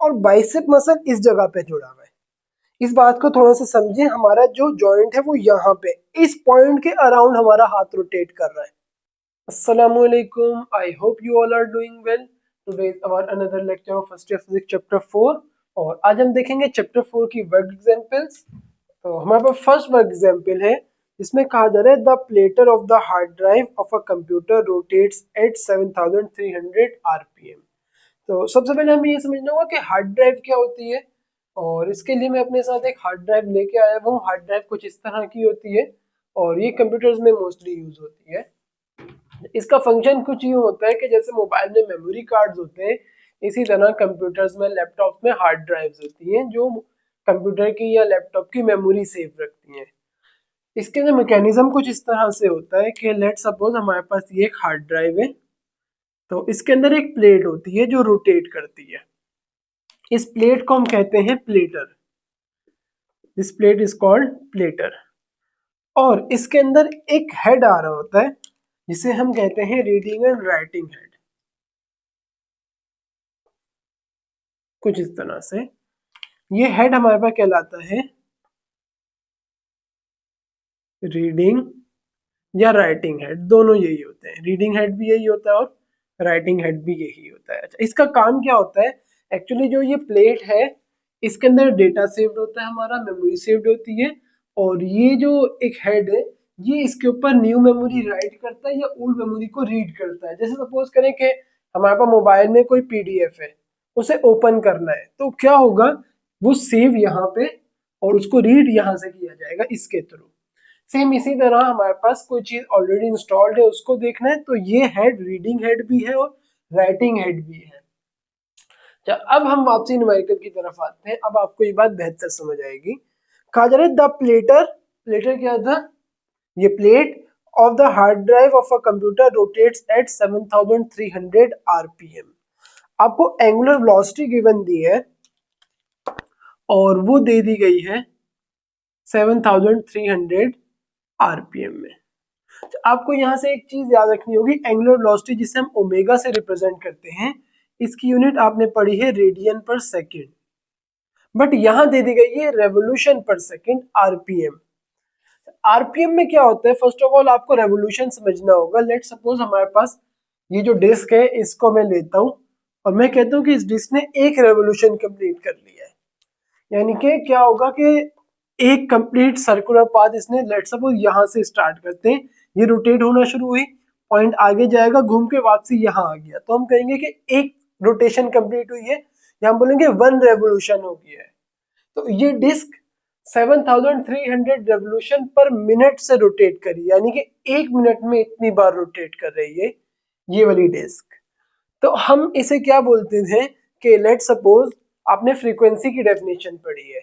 और bicep muscle इस जगह पे जुड़ा हुआ है। इस बात को थोड़ा सा समझें, हमारा जो जॉइंट है वो यहाँ पे इस पॉइंट के अराउंड हमारा हाथ रोटेट कर रहा है। Assalamualaikum. I hope you all are doing well. Today is our another lecture of first year physics chapter 4 और आज हम देखेंगे चैप्टर 4 की वर्क एग्जांपल्स। तो हमारे पास फर्स्ट वर्क एग्जांपल है जिसमें कहा जा रहा है the platter of the hard drive of a computer rotates at 7300 RPM. तो सबसे पहले हमें ये समझना होगा कि हार्ड ड्राइव क्या होती है, और इसके लिए मैं अपने साथ एक हार्ड ड्राइव लेके आया हूँ। हार्ड ड्राइव कुछ इस तरह की होती है और ये कंप्यूटर्स में मोस्टली यूज होती है। इसका फंक्शन कुछ यूं होता है कि जैसे मोबाइल में मेमोरी कार्ड्स होते हैं, इसी तरह कंप्यूटर्स में, लैपटॉप में हार्ड ड्राइव्स होती हैं जो कंप्यूटर की या लैपटॉप की मेमोरी सेव रखती हैं। इसके अंदर मैकेनिज्म कुछ इस तरह से होता है कि लेट सपोज हमारे पास ये एक हार्ड ड्राइव है, तो इसके अंदर एक प्लेट होती है जो रोटेट करती है। इस प्लेट को हम कहते हैं platter. This plate is called platter. और इसके अंदर एक हेड आ रहा होता है जिसे हम कहते हैं रीडिंग एंड राइटिंग हेड। कुछ इस तरह से ये हेड हमारे पास कहलाता है रीडिंग या राइटिंग हेड, दोनों यही होते हैं। रीडिंग हेड भी यही होता है और राइटिंग हेड भी यही होता है। अच्छा, इसका काम क्या होता है? एक्चुअली जो ये प्लेट है इसके अंदर डेटा सेव्ड होता है, हमारा मेमोरी सेव्ड होती है, और ये जो एक हेड है ये इसके ऊपर न्यू मेमोरी राइट करता है या ओल्ड मेमोरी को रीड करता है। जैसे सपोज करें कि हमारे पास मोबाइल में कोई पीडीएफ है, उसे ओपन करना है, तो क्या होगा, वो सेव यहाँ पे और उसको रीड यहाँ से किया जाएगा इसके थ्रू। सेम इसी तरह हमारे पास कोई चीज ऑलरेडी इंस्टॉल्ड है उसको देखना है, तो ये हेड रीडिंग हेड भी है और राइटिंग हेड भी है। अब हम वापसी न्यूमेरिकल की तरफ आते हैं। अब आपको ये बात बेहतर समझ आएगी। कहा जा रहा है द प्लेटर, प्लेटर क्या था? ये plate of the hard drive of a computer rotates at 7300 RPM. आपको एंगुलर वेलोसिटी गिवन दी है और वो दे दी गई है 7300 आरपीएम में। तो आपको यहां से एक चीज याद रखनी होगी, एंगुलर वेलोसिटी जिसे हम ओमेगा से रिप्रेजेंट करते हैं, इसकी यूनिट आपने पढ़ी है रेडियन पर सेकेंड, बट यहां दे दी गई है रेवोल्यूशन पर सेकेंड आरपीएम। आरपीएम में क्या होता है? फर्स्ट ऑफ ऑल आपको रेवोल्यूशन समझना होगा। लेट सपोज हमारे पास ये जो डिस्क है इसको मैं लेता हूं और मैं कहता हूं कि इस डिस्क ने एक रेवोल्यूशन कंप्लीट कर लिया है, यानी कि क्या होगा कि एक कंप्लीट सर्कुलर पाथ इसने, लेट सपोज यहां से स्टार्ट करते हैं, ये रोटेट होना शुरू हुई, पॉइंट आगे जाएगा, घूम के वापसी यहां आ गया, तो हम कहेंगे कि एक रोटेशन कंप्लीट हुई है, या हम बोलेंगे वन रेवोल्यूशन हो गया है। तो ये डिस्क 7300 रेवोल्यूशन पर मिनट से रोटेट करी, यानी कि एक मिनट में इतनी बार रोटेट कर रही है ये वाली डिस्क। तो हम इसे क्या बोलते थे कि लेट सपोज आपने फ्रीक्वेंसी की डेफिनेशन पढ़ी है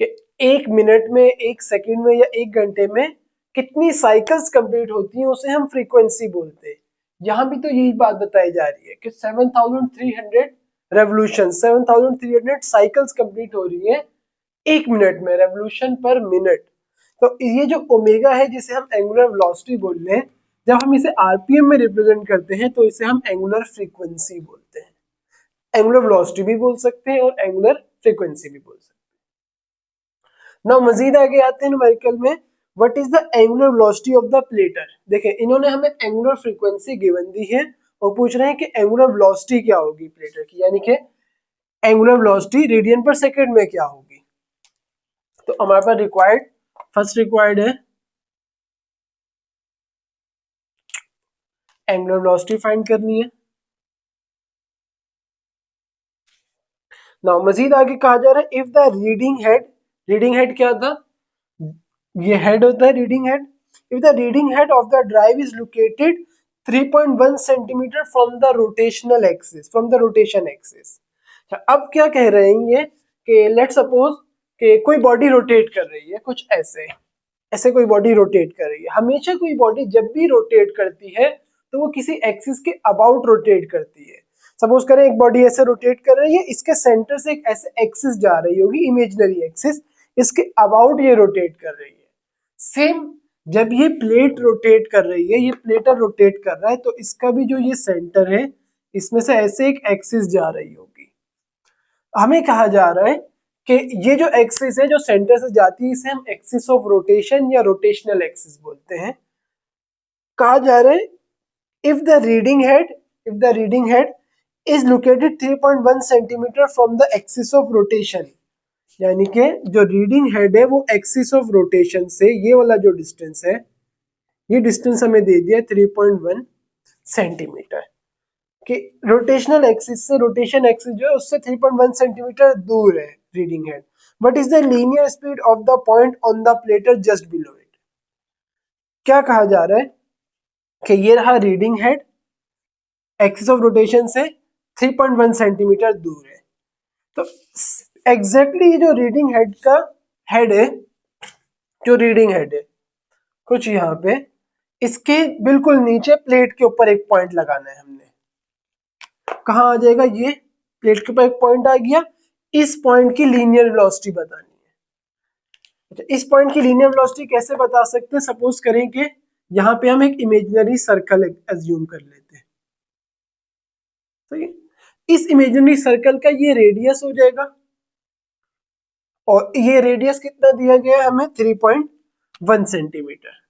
कि एक मिनट में, एक सेकंड में या एक घंटे में कितनी साइकिल्स कंप्लीट होती हैं उसे हम फ्रीक्वेंसी बोलते हैं। यहाँ भी तो यही बात बताई जा रही है कि 7300 रेवोल्यूशन, 7300 साइकिल्स कंप्लीट हो रही है एक मिनट में, रेवोल्यूशन पर मिनट। तो ये जो ओमेगा है जिसे हम एंगुलर वेलोसिटी बोल रहे हैं, जब हम इसे आरपीएम में रिप्रेजेंट करते हैं तो इसे हम एंगुलर फ्रीक्वेंसी बोलते हैं। एंगुलर वेलोसिटी भी बोल सकते हैं और एंगुलर फ्रीक्वेंसी भी बोल सकते हैं। नाउ मजीद आगे आते हैं न्यूमेरिकल में। What is the angular velocity of the platter? देखें, इन्होंने हमें एंगुलर फ्रीक्वेंसी गिवन दी है और पूछ रहे हैं कि एंगुलर वेलोसिटी क्या होगी प्लेटर की, यानी कि एंगुलर वेलोसिटी रेडियन पर सेकंड में क्या होगी। तो हमारे पास रिक्वायर्ड, फर्स्ट रिक्वायर्ड है एंगुलर वेलोसिटी फाइंड करनी है। नाउ मजीद आगे कहा जा रहा है इफ द रीडिंग हेड क्या था? ये हेड होता है reading head. If the reading head of the drive is located 3.1 centimetre from the rotational axis, from the rotation axis. अब क्या कह रहे हैं ये कि लेट सपोज कि कोई बॉडी रोटेट कर रही है, कुछ ऐसे ऐसे कोई बॉडी रोटेट कर रही है। हमेशा कोई बॉडी जब भी रोटेट करती है तो वो किसी एक्सिस के अबाउट रोटेट करती है। सपोज करें एक बॉडी ऐसे रोटेट कर रही है, इसके सेंटर से एक ऐसे एक्सिस जा रही होगी, इमेजिनरी एक्सिस, इसके अबाउट ये रोटेट कर रही है। सेम जब ये प्लेट रोटेट कर रही है, ये प्लेटर रोटेट कर रहा है, तो इसका भी जो ये सेंटर है इसमें से ऐसे एक एक्सिस जा रही होगी। हमें कहा जा रहा है कि ये जो एक्सिस है जो सेंटर से जाती है इसे हम एक्सिस ऑफ रोटेशन या रोटेशनल एक्सिस बोलते हैं। कहा जा रहा है if the reading head is located 3.1 centimetre from the axis of rotation, यानी कि जो रीडिंग हेड है वो एक्सिस ऑफ रोटेशन से ये वाला जो डिस्टेंस है, ये डिस्टेंस हमें दे दिया 3.1 सेंटीमीटर कि रोटेशनल एक्सिस से रोटेशन एक्सिस जो है उससे 3.1 सेंटीमीटर दूर है reading head. What is the linear speed of the point on the platter just below it. क्या कहा जा रहा है कि ये रहा reading head, axis of rotation से 3.1 सेंटीमीटर दूर है। तो एग्जैक्टली ये जो रीडिंग हेड का हेड है, जो रीडिंग हेड है कुछ यहाँ पे, इसके बिल्कुल नीचे प्लेट के ऊपर एक पॉइंट लगाना है हमने। कहाँ आ जाएगा ये, प्लेट के ऊपर एक पॉइंट आ गया, इस पॉइंट की लीनियर वेलोसिटी बतानी है। अच्छा, इस पॉइंट की लीनियर वेलोसिटी कैसे बता सकते हैं? सपोज करें कि यहाँ पे हम एक इमेजिनरी सर्कल एज्यूम कर लेते हैं, सही। इस इमेजिनरी सर्कल का ये रेडियस हो जाएगा और ये रेडियस कितना दिया गया है हमें 3.1 सेंटीमीटर।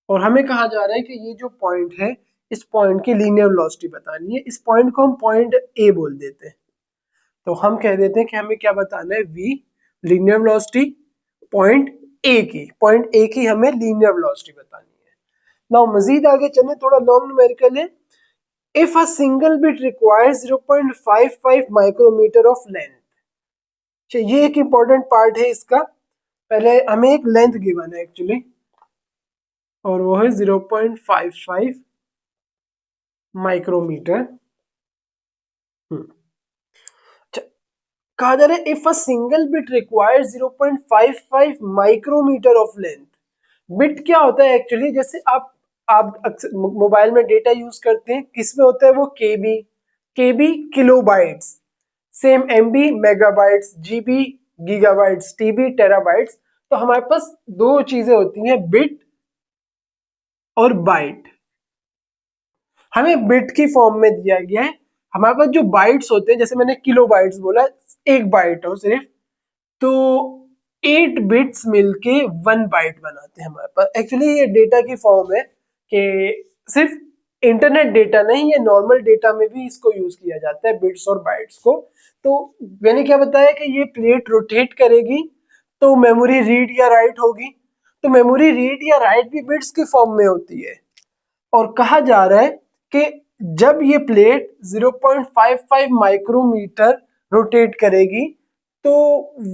और हमें कहा जा रहा है कि ये जो पॉइंट है इस पॉइंट की लीनियर वेलोसिटी बतानी है। इस पॉइंट को हम पॉइंट ए बोल देते हैं। तो हम कह देते हैं कि हमें क्या बताना है, v linear velocity point A की हमें लीनियर वेलोसिटी बतानी है। नाउ मजीद आगे चले, थोड़ा लॉन्ग न्यूमेरिकल है। If a single bit requires 0.55 micrometre of length. ये एक इंपॉर्टेंट पार्ट है इसका। पहले हमें एक लेंथ गिवन है एक्चुअली, और वो है 0.55 माइक्रोमीटर। कहा जा रहा है if a single bit requires 0.55 micrometre of length. Bit क्या होता है एक्चुअली, जैसे आप मोबाइल में डेटा यूज करते हैं, किसमें होता है वो KB kilobytes, same MB megabytes, GB gigabytes, TB terabytes. तो हमारे पास दो चीजें होती हैं, बिट और बाइट। हमें बिट की फॉर्म में दिया गया है। हमारे पास जो बाइट्स होते हैं, जैसे मैंने किलो बाइट्स बोला, एक बाइट हो सिर्फ, तो 8 बिट्स मिलके 1 बाइट बनाते हैं हमारे पास। एक्चुअली ये डेटा की फॉर्म है कि सिर्फ इंटरनेट डेटा नहीं, ये नॉर्मल डेटा में भी इसको यूज किया जाता है, बिट्स और बाइट्स को। तो मैंने क्या बताया कि ये प्लेट रोटेट करेगी तो मेमोरी रीड या राइट होगी। तो मेमोरी रीड या राइट भी बिट्स की फॉर्म में होती है। और कहा जा रहा है कि जब ये प्लेट 0.55 माइक्रोमीटर रोटेट करेगी तो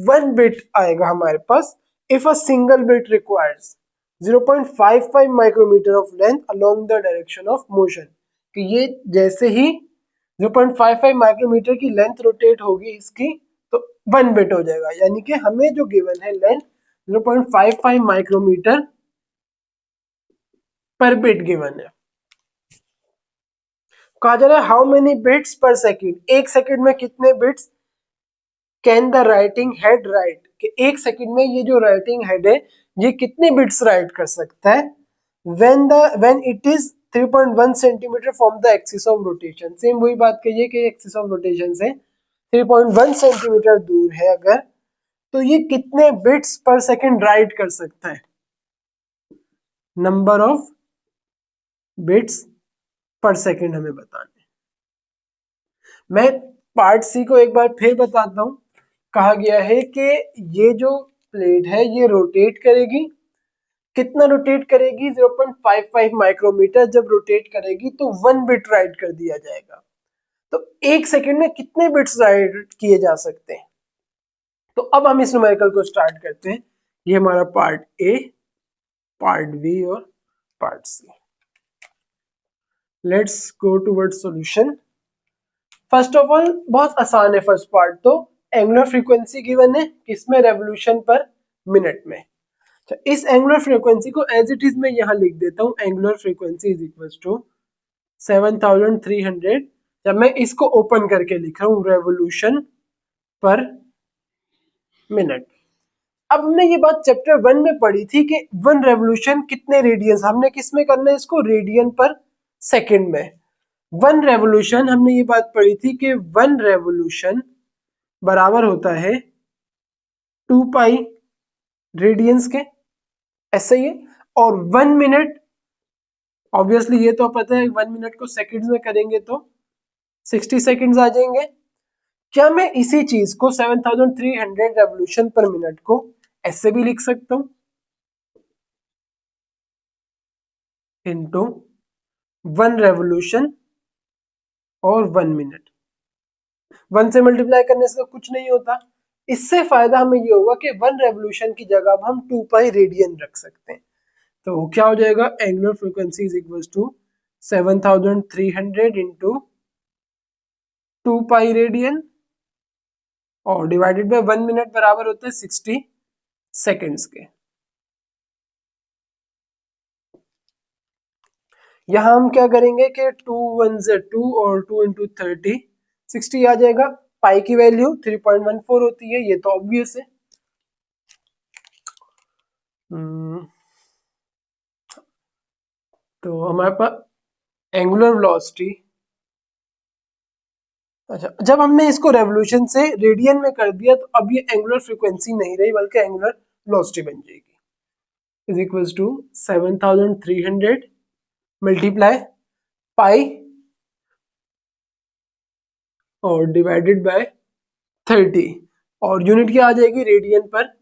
1 बिट आएगा हमारे पास। If a single bit requires 0.55 micrometre of length along the direction of motion, कि ये जैसे ही 0.55 माइक्रोमीटर की लेंथ रोटेट होगी इसकी तो 1 बिट हो जाएगा। यानी कि हमें जो गिवन है लेंथ 0.55 माइक्रोमीटर पर बिट गिवन है। कहा जा रहा है हाउ मेनी बिट्स पर सेकेंड, एक सेकंड में कितने bits can the writing head right, कि एक सेकंड में ये जो राइटिंग हेड है ये कितने बिट्स राइट कर सकता है। When it is 3.1 centimetre from the axis of rotation. Same वही बात कही है कि एक्सिस ऑफ रोटेशन से 3.1 सेंटीमीटर दूर है अगर, तो ये कितने बिट्स पर सेकंड राइट कर सकता है। नंबर ऑफ बिट्स पर सेकंड हमें बताना है। मैं पार्ट सी को एक बार फिर बताता हूं। कहा गया है कि ये जो प्लेट है ये रोटेट करेगी, कितना रोटेट करेगी, 0.55 माइक्रोमीटर जब रोटेट करेगी तो 1 बिट राइट कर दिया जाएगा। तो एक सेकंड में कितने बिट्स राइट किए जा सकते हैं। तो अब हम इस न्यूमेरिकल को स्टार्ट करते हैं। ये हमारा पार्ट ए, पार्ट बी और part C. Let's go toward solution. First of all बहुत आसान है फर्स्ट पार्ट तो। एंगुलर फ्रीक्वेंसी गिवन है किसमें, रेवोल्यूशन पर मिनट में। तो इस एंगुलर फ्रीक्वेंसी को एज इट इज मैं यहाँ लिख देता हूँ, angular frequency is equal to 7300। जब मैं इसको ओपन करके लिख रहा हूँ रेवोल्यूशन पर मिनट। अब हमने ये बात चैप्टर 1 में पढ़ी थी कि 1 रेवोल्यूशन कितने रेडियंस, हमने किस में करना है इसको, रेडियन पर सेकंड में। वन रेवोल्यूशन, हमने ये बात पढ़ी थी कि वन रेवोल्यूशन बराबर होता है 2 पाई रेडियंस के, ऐसा ही है। और 1 मिनट, ऑब्वियसली ये तो पता है 1 मिनट को सेकंड्स में करेंगे तो 60 सेकंड्स आ जाएंगे। क्या मैं इसी चीज को 7300 रेवोल्यूशन पर मिनट को ऐसे भी लिख सकता हूं, इनटू 1 रेवोल्यूशन और 1 मिनट। 1 से मल्टीप्लाई करने से तो कुछ नहीं होता। इससे फायदा हमें ये होगा कि 1 रेवोल्यूशन की जगह अब हम 2 पाई रेडियन रख सकते हैं। तो क्या हो जाएगा, angular frequency is equal to 7300 into 2 pi radian और डिवाइडेड बाय 1 मिनट बराबर होता है 60 सेकेंड्स के। यहां हम क्या करेंगे कि 2 1 से 2 और 2 इंटू 30 60 आ जाएगा। पाई की वैल्यू 3.14 होती है, ये तो ऑब्वियस है। तो हमारे पास एंगुलर वेलोसिटी, अच्छा जब हमने इसको रेवोल्यूशन से रेडियन में कर दिया तो अब ये एंगुलर फ्रीक्वेंसी नहीं रही बल्कि एंगुलर वेलोसिटी बन जाएगी। Is equal to 7300 multiply pi और डिवाइडेड बाय 30 और यूनिट क्या आ जाएगी, रेडियन पर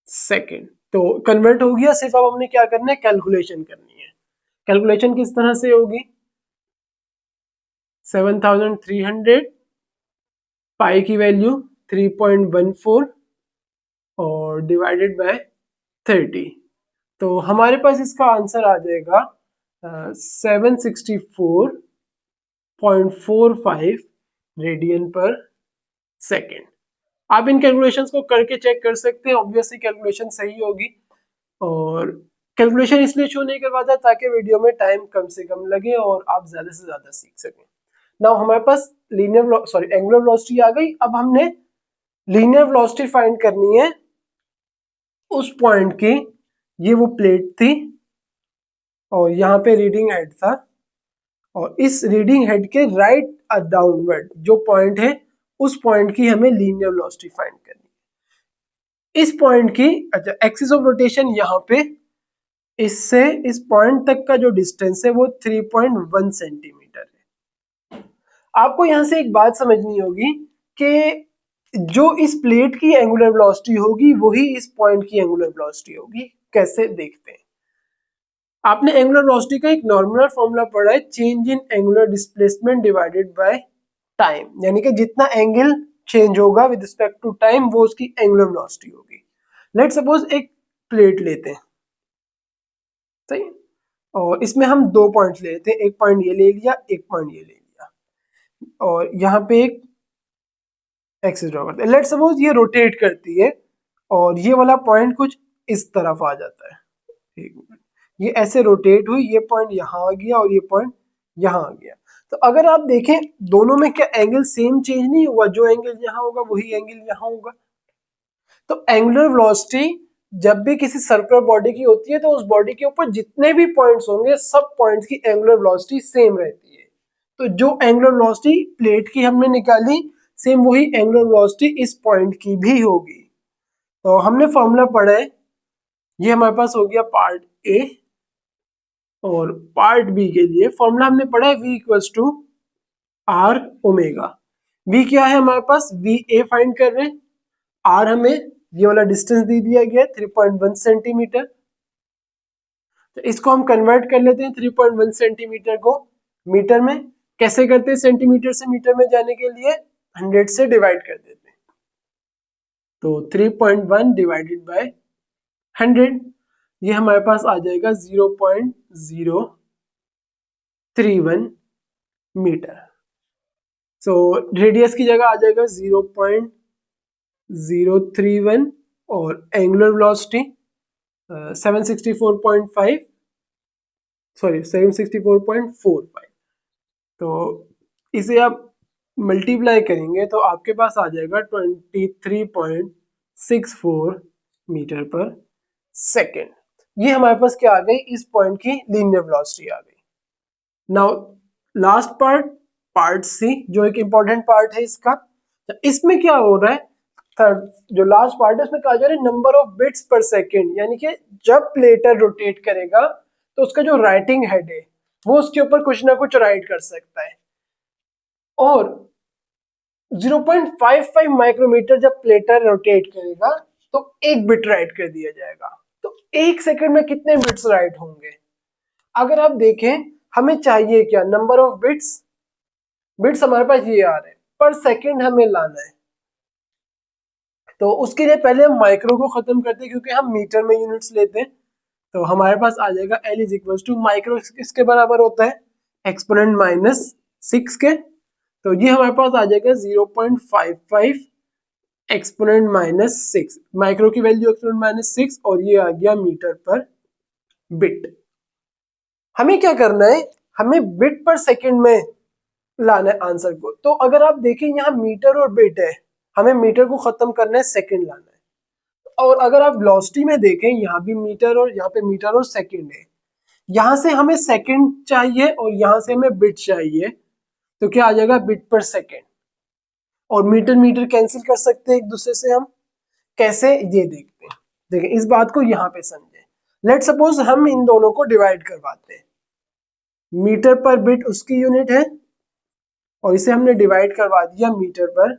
सेकेंड। तो कन्वर्ट हो गया, सिर्फ अब हमने क्या करना है, कैलकुलेशन करनी है। कैलकुलेशन किस तरह से होगी, 7300 पाई की वैल्यू 3.14 और डिवाइडेड बाय 30, तो हमारे पास इसका आंसर आ जाएगा 764.45 रेडियन पर सेकेंड। आप इन कैलकुलेशंस को करके चेक कर सकते हैं, ऑब्वियसली कैलकुलेशन सही होगी। और कैलकुलेशन इसलिए शो नहीं करवाता ताकि वीडियो में टाइम कम से कम लगे और आप ज्यादा से ज्यादा सीख सकें। नाउ हमारे पास एंगुलर वेलोसिटी आ गई। अब हमने लीनियर वेलोसिटी फाइंड करनी है उस पॉइंट की, ये वो प्लेट थी और यहाँ पे रीडिंग हेड था और इस रीडिंग हेड के राइट डाउनवर्ड जो पॉइंट है उस पॉइंट की हमें लीनियर वेलोसिटी फाइंड करनी है। इस पॉइंट की, अच्छा एक्सिस ऑफ रोटेशन यहाँ पे, इससे इस पॉइंट तक का जो डिस्टेंस है वो 3.1 सेंटीमीटर है। आपको यहां से एक बात समझनी होगी कि जो इस प्लेट की एंगुलर वेलोसिटी होगी वही इस पॉइंट की एंगुलर वेलोसिटी होगी। कैसे, देखते हैं। आपने एंगुलर वेलोसिटी का एक नॉर्मल फॉर्मूला पढ़ा है, change in angular displacement divided by time, यानी कि जितना एंगल चेंज होगा विद रिस्पेक्ट टू टाइम वो उसकी एंगुलर वेलोसिटी होगी। लेट सपोज एक प्लेट लेते हैं, सही, और इसमें हम 2 पॉइंट्स ले लेते हैं, एक पॉइंट ये ले लिया, एक पॉइंट ये ले लिया और यहाँ पे एक एक्सिस ड्रॉ करते हैं। लेट सपोज ये रोटेट करती है और ये वाला पॉइंट कुछ इस तरफ आ जाता है। एक मिनट, ये ऐसे रोटेट हुई, ये पॉइंट यहाँ आ गया और ये पॉइंट यहाँ आ गया। तो अगर आप देखें दोनों में क्या एंगल सेम चेंज नहीं हुआ, जो एंगल यहाँ होगा वही एंगल यहाँ होगा। तो एंगुलर वेलोसिटी जब भी किसी सर्कुलर बॉडी की होती है तो उस बॉडी के ऊपर जितने भी पॉइंट्स होंगे सब पॉइंट्स की एंगुलर वेलोसिटी सेम रहती है। तो जो एंगुलर वेलोसिटी प्लेट की हमने निकाली सेम वही एंगुलर वेलोसिटी इस पॉइंट की भी होगी। तो हमने फॉर्मूला पढ़ा है, ये हमारे पास हो गया पार्ट ए। और पार्ट बी के लिए फॉर्मूला हमने पढ़ा है v equals to are omega. v क्या है हमारे पास, वी ए फाइंड कर रहे हैं, आर हमें ये वाला डिस्टेंस दे दिया गया 3.1 सेंटीमीटर। तो इसको हम कन्वर्ट कर लेते हैं 3.1 सेंटीमीटर को मीटर में। कैसे करते हैं, सेंटीमीटर से मीटर में जाने के लिए 100 से डिवाइड कर देते हैं। तो 3.1 डिवाइडेड बाय 100, ये हमारे पास आ जाएगा 0.031 मीटर। सो रेडियस की जगह आ जाएगा 0.031 और एंगुलर वेलोसिटी 764.45। तो इसे आप मल्टीप्लाई करेंगे तो आपके पास आ जाएगा 23.64 मीटर पर सेकेंड। ये हमारे पास क्या आ गई, इस पॉइंट की लीनियर वेलोसिटी आ गई। नाउ लास्ट पार्ट सी, जो एक इंपॉर्टेंट पार्ट है इसका। इसमें क्या हो रहा है, थर्ड जो लास्ट पार्ट है उसमें कहा जा रहा है नंबर ऑफ बिट्स पर सेकेंड, यानी कि जब प्लेटर रोटेट करेगा तो उसका जो राइटिंग हेड है वो उसके ऊपर कुछ ना कुछ राइट कर सकता है। और 0.55 माइक्रोमीटर जब प्लेटर रोटेट करेगा तो एक बिट राइट कर दिया जाएगा। तो एक सेकंड में कितने बिट्स राइट होंगे? अगर आप देखें, हमें चाहिए क्या, नंबर ऑफ बिट्स। बिट्स हमारे पास ये आ रहे हैं, पर सेकंड हमें लाना है। तो उसके लिए पहले हम माइक्रो को खत्म करते हैं, क्योंकि हम मीटर में यूनिट्स लेते हैं। तो हमारे पास आ जाएगा L is equal to micro किसके बराबर होता है, एक्सपोनेंट -6 के। तो ये हमारे पास आ जाएगा 0.55 एक्सपोनेंट -6, माइक्रो की वैल्यू एक्सपोनेंट -6, और ये आ गया मीटर पर बिट। हमें क्या करना है, हमें बिट पर सेकंड में लाना है आंसर को। तो अगर आप देखें यहाँ मीटर और बिट है, हमें मीटर को खत्म करना है, सेकंड लाना है। और अगर आप वेलोसिटी में देखें, यहाँ भी मीटर और यहाँ पे मीटर और सेकंड है, यहाँ से हमें सेकंड चाहिए और यहाँ से हमें बिट चाहिए। तो क्या आ जाएगा, बिट पर सेकंड। और मीटर मीटर कैंसिल कर सकते हैं एक दूसरे से हम, कैसे ये देखते हैं। देखिए इस बात को यहाँ पे समझे। लेट सपोज हम इन दोनों को डिवाइड करवाते हैं, मीटर पर बिट उसकी यूनिट है और इसे हमने डिवाइड करवा दिया मीटर पर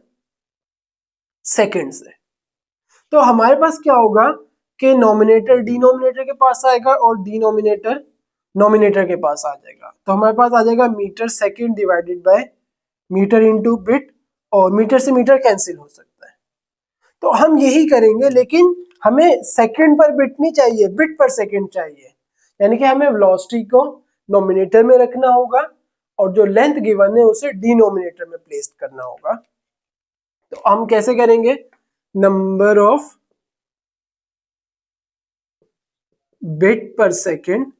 सेकंड से। तो हमारे पास क्या होगा कि नॉमिनेटर डिनोमिनेटर के पास आएगा और डिनोमिनेटर नॉमिनेटर के पास आ जाएगा। तो हमारे पास आ जाएगा metre second divided by metre into bit, और मीटर से मीटर कैंसिल हो सकता है। तो हम यही करेंगे, लेकिन हमें सेकंड पर बिट नहीं चाहिए, बिट पर सेकंड चाहिए। यानी कि हमें वेलोसिटी को नॉमिनेटर में रखना होगा और जो लेंथ गिवन है उसे डिनोमिनेटर में प्लेस करना होगा। तो हम कैसे करेंगे, नंबर ऑफ बिट पर सेकंड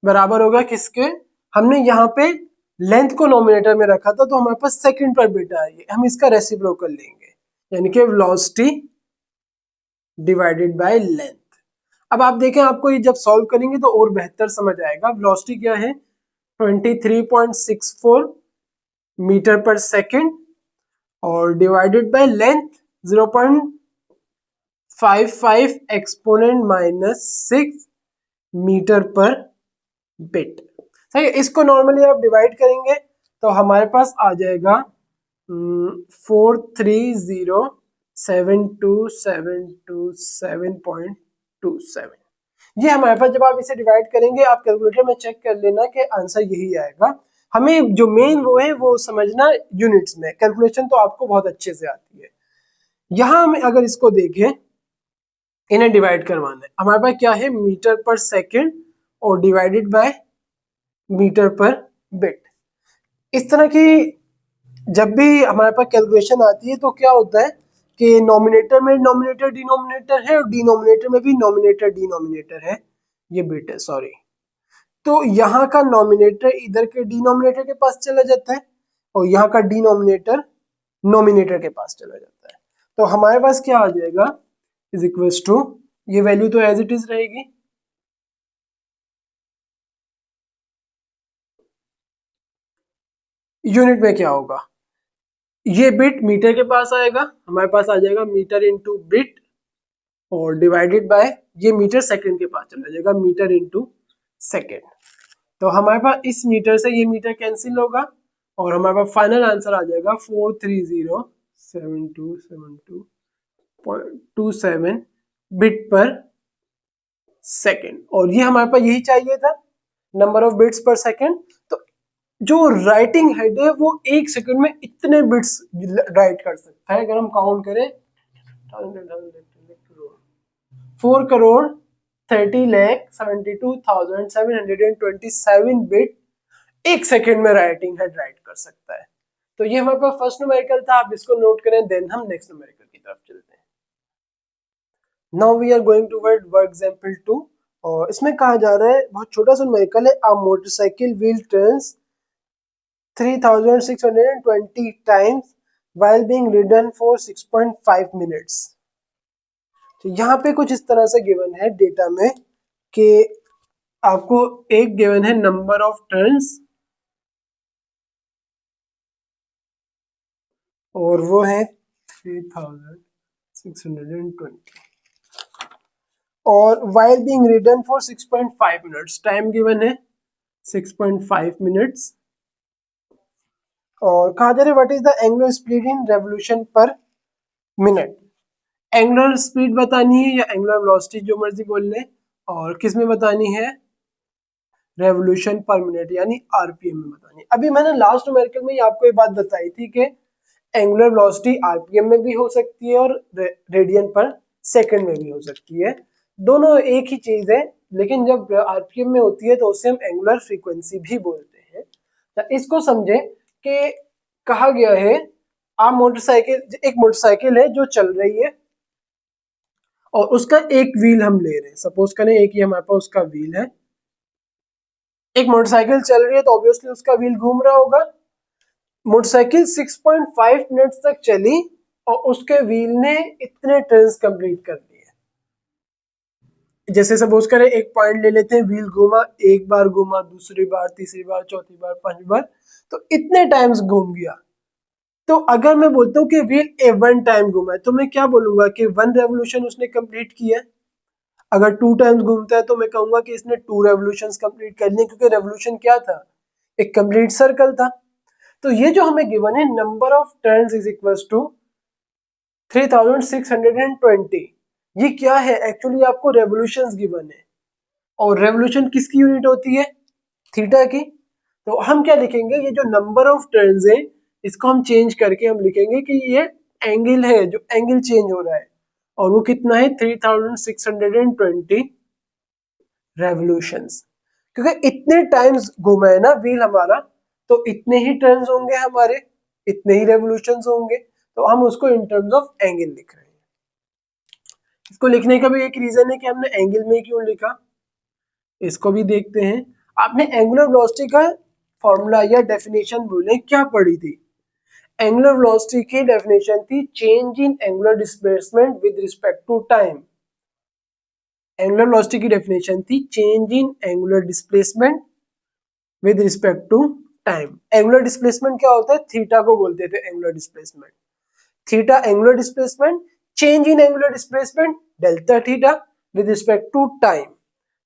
बराबर होगा किसके, हमने यहाँ पे लेंथ को नॉमिनेटर में रखा था तो हमारे पास सेकंड पर बिट आएगी, हम इसका रेसिप्रोकल लेंगे, यानी कि वेलोसिटी डिवाइडेड बाय लेंथ। अब आप देखें, आपको ये जब सॉल्व करेंगे तो और बेहतर समझ आएगा। वेलोसिटी क्या है, 23.64 मीटर पर सेकंड, और divided by length 0.55 exponent -6 metre per bit. सही है, इसको नॉर्मली आप डिवाइड करेंगे तो हमारे पास आ जाएगा 4307272.27। ये हमारे पास, जब आप इसे डिवाइड करेंगे आप कैलकुलेटर में चेक कर लेना कि आंसर यही आएगा। हमें जो मेन वो है वो समझना यूनिट्स में, कैलकुलेशन तो आपको बहुत अच्छे से आती है। यहाँ हम अगर इसको देखें, इन्हें डिवाइड करवाना है, हमारे पास क्या है, मीटर पर सेकंड और divided by metre per bit. इस तरह की जब भी हमारे पास कैलकुलेशन आती है तो क्या होता है कि नॉमिनेटर में नॉमिनेटर डिनोमिनेटर है और डिनोमिनेटर में भी नॉमिनेटर डिनोमिनेटर है, ये बिट है सॉरी। तो यहाँ का नॉमिनेटर इधर के डिनोमिनेटर के पास चला जाता है और यहाँ का डिनोमिनेटर नॉमिनेटर के पास चला जाता है। तो हमारे पास क्या आ जाएगा, इज इक्वल्स टू, ये वैल्यू तो एज इट इज रहेगी, यूनिट में क्या होगा, ये बिट मीटर के पास आएगा, हमारे पास आ जाएगा मीटर इंटू बिट, और डिवाइडेड बाय ये मीटर सेकंड के पास चला जाएगा, मीटर इंटू सेकंड। तो हमारे पास इस मीटर से ये मीटर कैंसिल होगा और हमारे पास फाइनल आंसर आ जाएगा 43072.27 बिट पर सेकंड। और ये हमारे पास यही चाहिए था, नंबर ऑफ बिट्स पर सेकंड। तो जो राइटिंग हेड है वो एक सेकंड में इतने बिट्स राइट कर सकता है। अगर हम काउंट करें, 4,30,72,727 बिट एक सेकंड में राइटिंग हेड राइट कर सकता है। तो ये हमारे पास फर्स्ट न्यूमेरिकल था, आप इसको नोट करें, देन हम नेक्स्ट न्यूमेरिकल की तरफ चलते हैं। Now we are going toward work example 2, और इसमें कहा जा रहा है, बहुत छोटा सा न्यूमेरिकल है, a motorcycle wheel turns 3620 times while being ridden for 6.5 minutes। तो यहाँ पे कुछ इस तरह से गिवन है डेटा में कि आपको एक गिवन है नंबर ऑफ टर्न्स और वो है 3620 और while being ridden for 6.5 minutes, time given है 6.5 मिनट्स और कहा जा रहा है what is the angular speed in revolution per minute. Angular speed बतानी है या एंगुलर वेलोसिटी जो मर्जी बोल ले, और किस में बतानी है, रेवोल्यूशन पर मिनट यानी आरपीएम में बतानी है। अभी मैंने लास्ट न्यूमेरिकल में ही आपको ये बात बताई थी कि एंगुलर वेलोसिटी आरपीएम में भी हो सकती है और रेडियन पर सेकंड में भी हो सकती है, दोनों एक ही चीज है, लेकिन जब आरपीएम में होती है तो उसे हम एंगुलर फ्रीक्वेंसी भी बोलते हैं। तो इसको समझे कि कहा गया है आप एक मोटरसाइकिल है जो चल रही है और उसका एक व्हील हम ले रहे हैं, सपोज करें एक ही हमारे पास उसका व्हील है, एक मोटरसाइकिल चल रही है तो ऑब्वियसली उसका व्हील घूम रहा होगा। मोटरसाइकिल 6.5 मिनट्स तक चली और उसके व्हील ने इतने टर्न्स कंप्लीट कर दिए। जैसे सपोज करें एक पॉइंट ले लेते हैं, व्हील घूमा, एक बार घूमा, दूसरी बार, तीसरी बार, चौथी बार, पांचवी बार, तो इतने टाइम्स घूम गया। तो अगर मैं बोलता हूँ कि व्हील वन टाइम घूमा है तो मैं क्या बोलूंगा कि वन रेवोल्यूशन उसने कंप्लीट किया है। अगर टू टाइम्स घूमता है तो मैं कहूंगा कि इसने टू रेवोल्यूशंस कंप्लीट कर लिए, क्योंकि रेवोल्यूशन क्या था, एक कंप्लीट सर्कल था। तो ये जो हमें गिवन है number of turns is equals to 3620, ये क्या है, एक्चुअली आपको रेवोल्यूशंस गिवन है और रेवोल्यूशन किसकी यूनिट होती है, थीटा की। तो हम क्या लिखेंगे, ये जो नंबर ऑफ टर्न्स है इसको हम चेंज करके हम लिखेंगे कि ये एंगल है, जो एंगल चेंज हो रहा है और वो कितना है 3620 रेवोल्यूशंस, क्योंकि इतने टाइम्स घूमा है ना व्हील हमारा, तो इतने ही टर्न्स होंगे हमारे, इतने ही रेवोल्यूशंस होंगे, तो हम उसको इन टर्म्स ऑफ एंगल लिख रहे हैं। इसको लिखने का भी एक रीजन है कि हमने एंगल में क्यों लिखा, इसको भी देखते हैं। आपने एंगुलर वेलोसिटी का फॉर्मूला या डेफिनेशन बोले क्या पढ़ी थी, एंगुलर वेलोसिटी की डेफिनेशन थी change in angular displacement with respect to time. Angular velocity की डेफिनेशन थी change in angular displacement with respect to time. Angular displacement क्या होता है, थीटा को बोलते थे angular displacement, theta angular displacement, change in angular displacement delta theta with respect to time.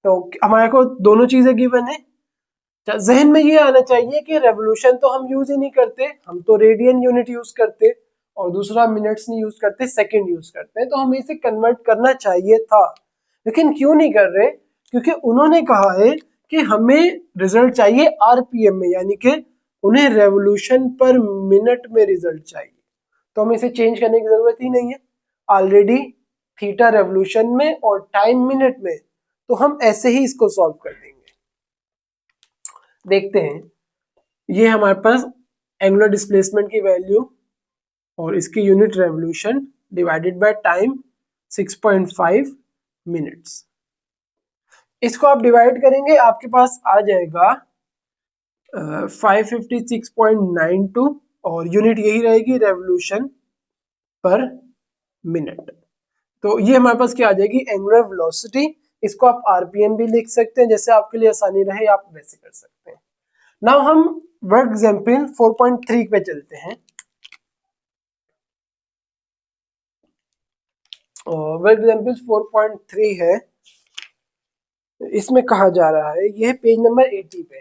तो हमारे को दोनों चीजें गिवन है। जहन में ये आना चाहिए कि रेवोल्यूशन तो हम यूज ही नहीं करते, हम तो रेडियन यूनिट यूज करते और दूसरा मिनट्स नहीं यूज करते, सेकंड यूज करते हैं, तो हमें इसे कन्वर्ट करना चाहिए था, लेकिन क्यों नहीं कर रहे, क्योंकि उन्होंने कहा है कि हमें रिजल्ट चाहिए आरपीएम में, यानी कि उन्हें रेवोल्यूशन पर मिनट में रिजल्ट चाहिए, तो हमें इसे चेंज करने की जरूरत ही नहीं है, ऑलरेडी थीटा रेवोल्यूशन में और टाइम मिनट में, तो हम ऐसे ही इसको सॉल्व कर देंगे। देखते हैं, ये हमारे पास एंगुलर डिस्प्लेसमेंट की वैल्यू और इसकी unit revolution divided by time 6.5 minutes, इसको आप डिवाइड करेंगे आपके पास आ जाएगा 556.92 और यूनिट यही रहेगी रेवोल्यूशन पर मिनट। तो ये हमारे पास क्या आ जाएगी, एंगुलर वेलोसिटी। इसको आप आरपीएम भी लिख सकते हैं, जैसे आपके लिए आसानी रहे आप वैसे कर सकते हैं। नाउ हम वर्क एग्जाम्पल 4.3 पे चलते हैं। वर्क एग्जाम्पल 4.3 है, इसमें कहा जा रहा है, यह पेज नंबर 80 पे,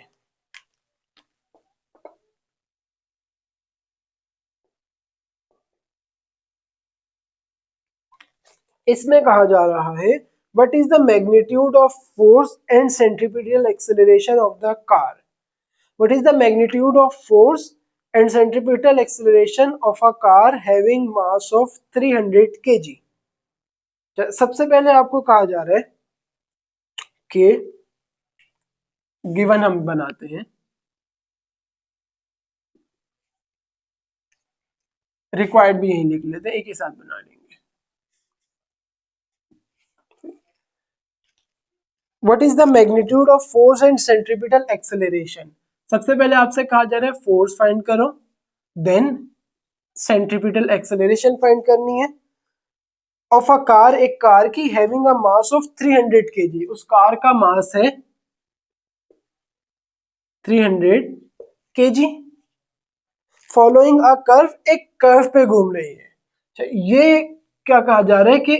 इसमें कहा जा रहा है what is the magnitude of force and centripetal acceleration of the car, what is the magnitude of force and centripetal acceleration of a car having mass of 300 kg। सबसे पहले आपको कहा जा रहा है कि गिवन हम बनाते हैं, रिक्वायर्ड भी यही लिख लेते हैं, एक ही साथ बना लेंगे। What is the magnitude of force and centripetal acceleration? सबसे पहले आपसे कहा जा रहा है फोर्स फाइंड करो, देन सेंट्रीपिटल एक्सेलरेशन फाइंड करनी है ऑफ अ कार, एक कार की having a mass of 300 kg, उस कार का मास है 300 kg फॉलोइंग अ कर्व, एक कर्व पे घूम रही है। अच्छा, ये क्या कहा जा रहा है कि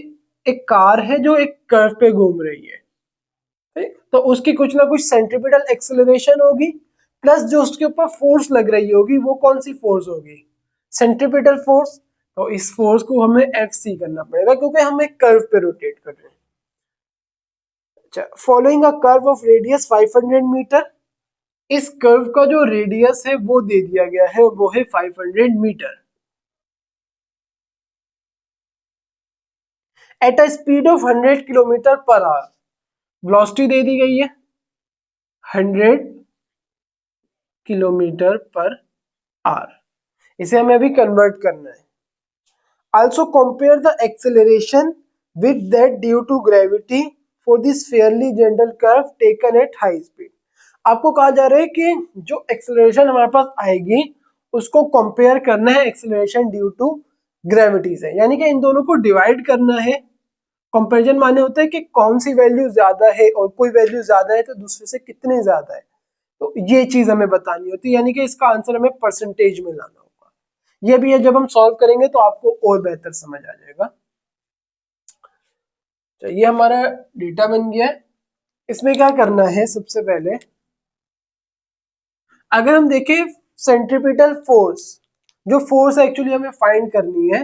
एक कार है जो एक कर्व पे घूम रही है, ठीक? तो उसकी कुछ ना कुछ सेंट्रीपिटल एक्सेलरेशन होगी, प्लस जो उसके ऊपर फोर्स लग रही होगी वो कौन सी फोर्स होगी, सेंट्रीपिटल फोर्स। तो इस फोर्स को हमें एफ सी करना पड़ेगा क्योंकि हम एक कर्व पे रोटेट कर रहे हैं। अच्छा, following a curve of radius 500 metre, इस कर्व का जो रेडियस है वो दे दिया गया है और वो है 500 metre. At a speed of 100 kilometre per hour, velocity दे दी गई है 100 किलोमीटर पर आवर। इसे हमें अभी कन्वर्ट करना है। Also compare the acceleration with that due to gravity for this fairly gentle curve taken at high speed। आपको कहा जा रहा है कि जो एक्सेलरेशन हमारे पास आएगी उसको कंपेयर करना है एक्सेलरेशन ड्यू टू ग्रेविटी से, यानी कि इन दोनों को डिवाइड करना है। कंपैरिजन माने होता है कि कौन सी वैल्यू ज्यादा है और कोई वैल्यू ज्यादा है तो दूसरे से कितनी ज्यादा है, तो ये चीज हमें बतानी होती है, यानी कि इसका आंसर हमें परसेंटेज में लाना होगा। ये भी है, जब हम सॉल्व करेंगे तो आपको और बेहतर समझ आ जाएगा। तो ये हमारा डेटा बन गया है। इसमें क्या करना है, सबसे पहले अगर हम देखें सेंट्रीपिटल फोर्स, जो फोर्स एक्चुअली हमें फाइंड करनी है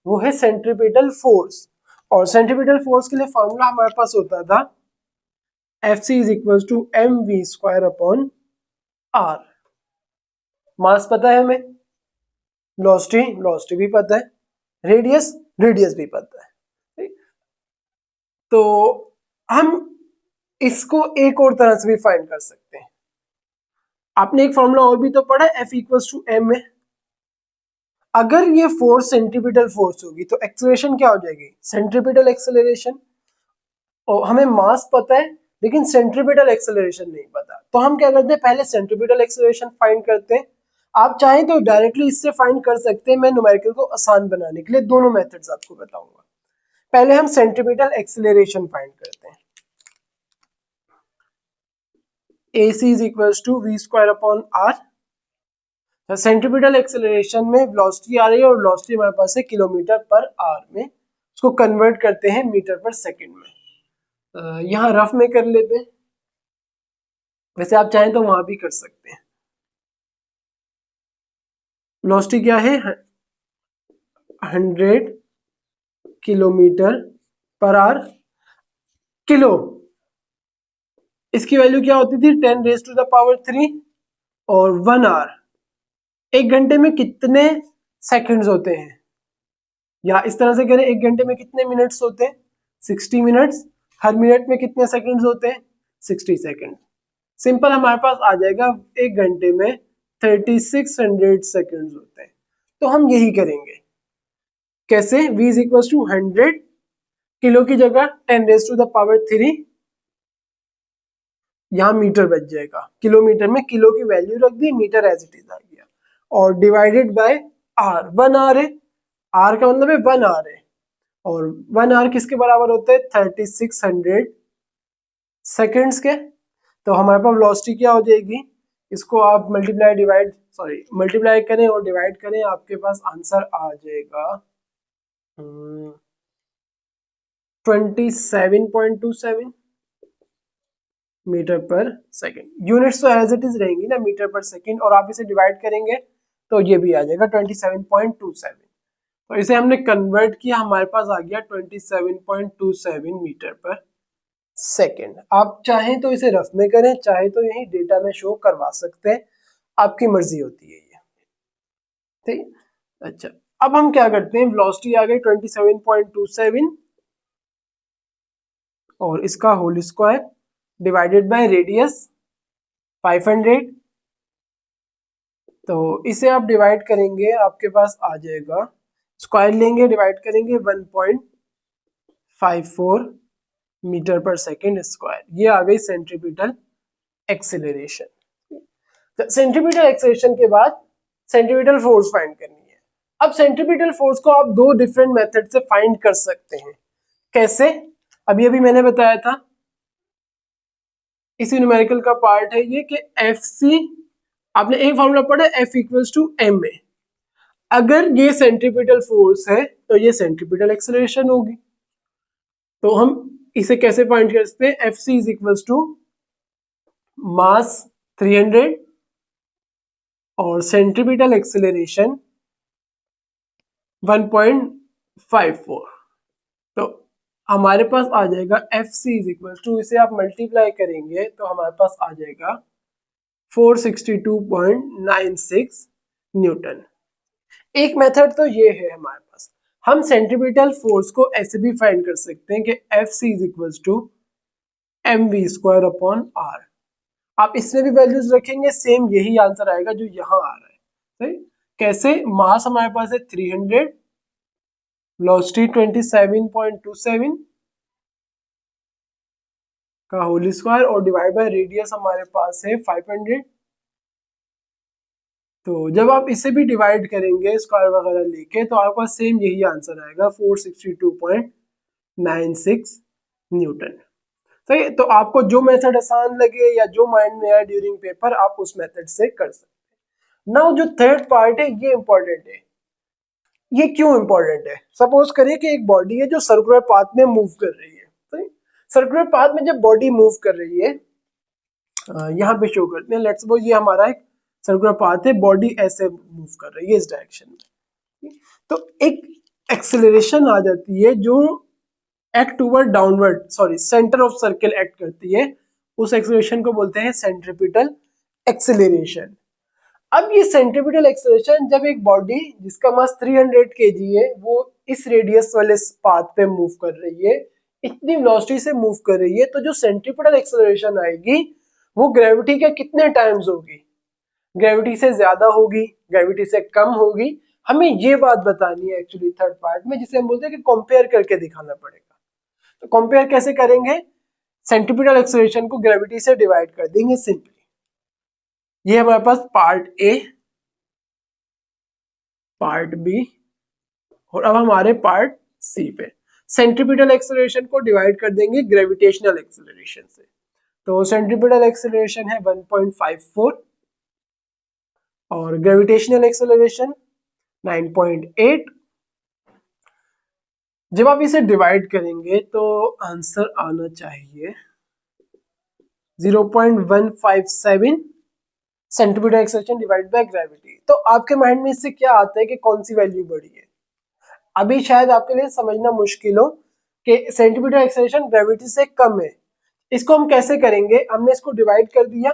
वो है सेंट्रीपिटल फोर्स। और सेंट्रीपिटल फोर्स के लिए फॉर्मूला हमारे पास होता था Fc is equal to M we square upon R. Mass पता है हमें, वेलोसिटी भी पता है, रेडियस भी पता है, ठीक? तो हम इसको एक और तरह से भी फाइंड कर सकते हैं। आपने एक फॉर्मूला और भी तो पढ़ा है, F इक्वल्स टू एम में। अगर ये फोर्स सेंट्रीपिटल फोर्स होगी तो एक्सेलरेशन क्या हो जाएगी, सेंट्रीपिटल एक्सेलरेशन। और हमें मास पता है लेकिन सेंट्रीपिटल एक्सेलरेशन नहीं पता, तो हम क्या करते हैं, पहले सेंट्रीपिटल एक्सेलरेशन फाइंड करते हैं। आप चाहें तो डायरेक्टली इससे फाइंड कर सकते हैं, मैं न्यूमेरिकल को आसान बनाने के लिए दोनों मेथड्स आपको बताऊंगा। पहले हम सेंट्रीपिटल एक्सेलरेशन फाइंड करते हैं। AC is equals to v square upon r. Centripetal acceleration में वेलोसिटी आ रही है और वेलोसिटी हमारे पास है किलोमीटर पर आवर में, उसको कन्वर्ट करते हैं मीटर पर सेकंड में। यहाँ रफ में कर लेते हैं, वैसे आप चाहें तो वहां भी कर सकते हैं। वेलोसिटी क्या है, 100 किलोमीटर पर आवर। किलो, इसकी वैल्यू क्या होती थी 10 रेज टू द पावर 3। और 1 आवर, एक घंटे में कितने सेकंड्स होते हैं, या इस तरह से करें, एक घंटे में कितने मिनट्स होते हैं 60 मिनट्स। हर मिनट में कितने सेकंड्स होते हैं 60 सेकंड। सिंपल हमारे पास आ जाएगा, एक घंटे में 3600 सेकंड्स होते हैं। तो हम यही करेंगे, कैसे, v is equal to 100, kilo की जगह 10 रेज टू द पावर 3, यहाँ मीटर बच जाएगा, किलोमीटर में किलो की वैल्यू रख दी, मीटर एज इट इज आ गया, और डिवाइडेड बाय आर। 1 आवर है, आर का मतलब है 1 आवर है, और 1 आवर किसके बराबर होता है 3600 सेकेंड्स के। तो हमारे पास वेलोसिटी क्या हो जाएगी, इसको आप मल्टीप्लाई करें और डिवाइड करें, आपके पास आंसर आ जाएगा 27.27 मीटर पर सेकंड। यूनिट्स तो एज इट इज रहेंगी ना, मीटर पर सेकंड, और आप इसे डिवाइड करेंगे तो ये भी आ जाएगा 27.27। तो इसे हमने कन्वर्ट किया, हमारे पास आ गया 27.27 मीटर पर सेकंड। आप चाहें तो इसे रफ में करें, चाहे तो यही डेटा में शो करवा सकते हैं, आपकी मर्जी होती है ये, ठीक। अच्छा, अब हम क्या करते हैं, वेलोसिटी आ गई 27.27 और इसका whole square divided by radius 500। तो इसे आप डिवाइड करेंगे, आपके पास आ जाएगा, स्क्वायर लेंगे डिवाइड करेंगे 1.54 मीटर पर सेकेंड स्क्वायर। ये आ गई सेंट्रीपिटल एक्सेलरेशन। सेंट्रीपिटल एक्सेलरेशन के बाद सेंट्रीपिटल फोर्स फाइंड करनी है। अब सेंट्रीपिटल फोर्स को आप दो डिफरेंट मेथड से फाइंड कर सकते हैं। कैसे, अभी अभी मैंने बताया था, इसी न्यूमेरिकल का पार्ट है ये कि एफ सी, आपने एक फॉर्मूला पढ़ा F equals to m a, अगर ये सेंट्रीपिटल फोर्स है तो ये सेंट्रीपिटल एक्सेलरेशन होगी। तो हम इसे कैसे फाइंड कर सकते हैं, F c is equals to mass 300 और सेंट्रीपिटल एक्सेलरेशन 1.54। तो हमारे पास आ जाएगा F c is equal to, इसे आप मल्टीप्लाई करेंगे तो हमारे पास आ जाएगा 462.96 न्यूटन। एक मेथड तो ये है हमारे पास, हम सेंट्रीपिटल फोर्स को ऐसे भी फाइंड कर सकते हैं कि F c is equal to M we square upon r. आप इसमें भी वैल्यूज रखेंगे, सेम यही आंसर आएगा जो यहाँ आ रहा है। सही, कैसे, मास हमारे पास है 300, वेलोसिटी 27.27 का होल स्क्वायर और डिवाइड बाय रेडियस हमारे पास है 500। तो जब आप इसे भी डिवाइड करेंगे स्क्वायर वगैरह लेके तो आपका सेम यही आंसर आएगा 462.96 न्यूटन। सही, तो आपको जो मेथड आसान लगे या जो माइंड में आए ड्यूरिंग पेपर आप उस मेथड से कर सकते हैं। नाउ जो थर्ड पार्ट है ये इंपॉर्टेंट है। ये क्यों इंपॉर्टेंट है, सपोज करिए कि एक बॉडी है जो सर्कुलर पाथ में मूव कर रही है। सही, सर्कुलर पाथ में जब बॉडी मूव कर रही है, यहाँ पे शो करते हैं, लेट्स सपोज ये हमारा एक सर्कुलर पाथ है, बॉडी ऐसे मूव कर रही है इस डायरेक्शन में, तो एक एक्सेलरेशन आ जाती है जो act toward downward, sorry centre of circle act करती है, उस एक्सेलरेशन को बोलते हैं सेंट्रीपिटल एक्सेलरेशन। अब ये सेंट्रीपिटल एक्सेलरेशन जब एक बॉडी जिसका मास 300 kg है वो इस रेडियस वाले पाथ पे मूव कर रही है, इतनी वेलोसिटी से मूव कर रही है, तो जो सेंट्रीपिटल एक्सेलरेशन आएगी वो ग्रेविटी के कितने टाइम्स होगी, ग्रेविटी से ज्यादा होगी, ग्रेविटी से कम होगी। हमें ये बात बतानी है एक्चुअली थर्ड पार्ट में, जिसे हम बोलते हैं कि कंपेयर करके दिखाना पड़ेगा। तो कंपेयर कैसे करेंगे, सेंट्रीपिटल एक्सेलरेशन को ग्रेविटी से डिवाइड कर देंगे सिंपली। ये हमारे पास पार्ट ए, पार्ट बी और अब हमारे पार्ट सी पे सेंट्रीपिटल एक्सेलरेशन को डिवाइड कर देंगे ग्रेविटेशनल एक्सेलरेशन से। तो सेंट्रीपिटल एक्सेलरेशन है 1.54 और ग्रेविटेशनल एक्सेलरेशन 9.8। जब आप इसे डिवाइड करेंगे तो आंसर आना चाहिए 0.157 centimetre acceleration divide by gravity. तो आपके माइंड में इससे क्या आता है कि कौन सी वैल्यू बड़ी है, अभी शायद आपके लिए समझना मुश्किल हो कि सेंटीमीटर एक्सेलरेशन ग्रेविटी से कम है। इसको हम कैसे करेंगे, हमने इसको डिवाइड कर दिया,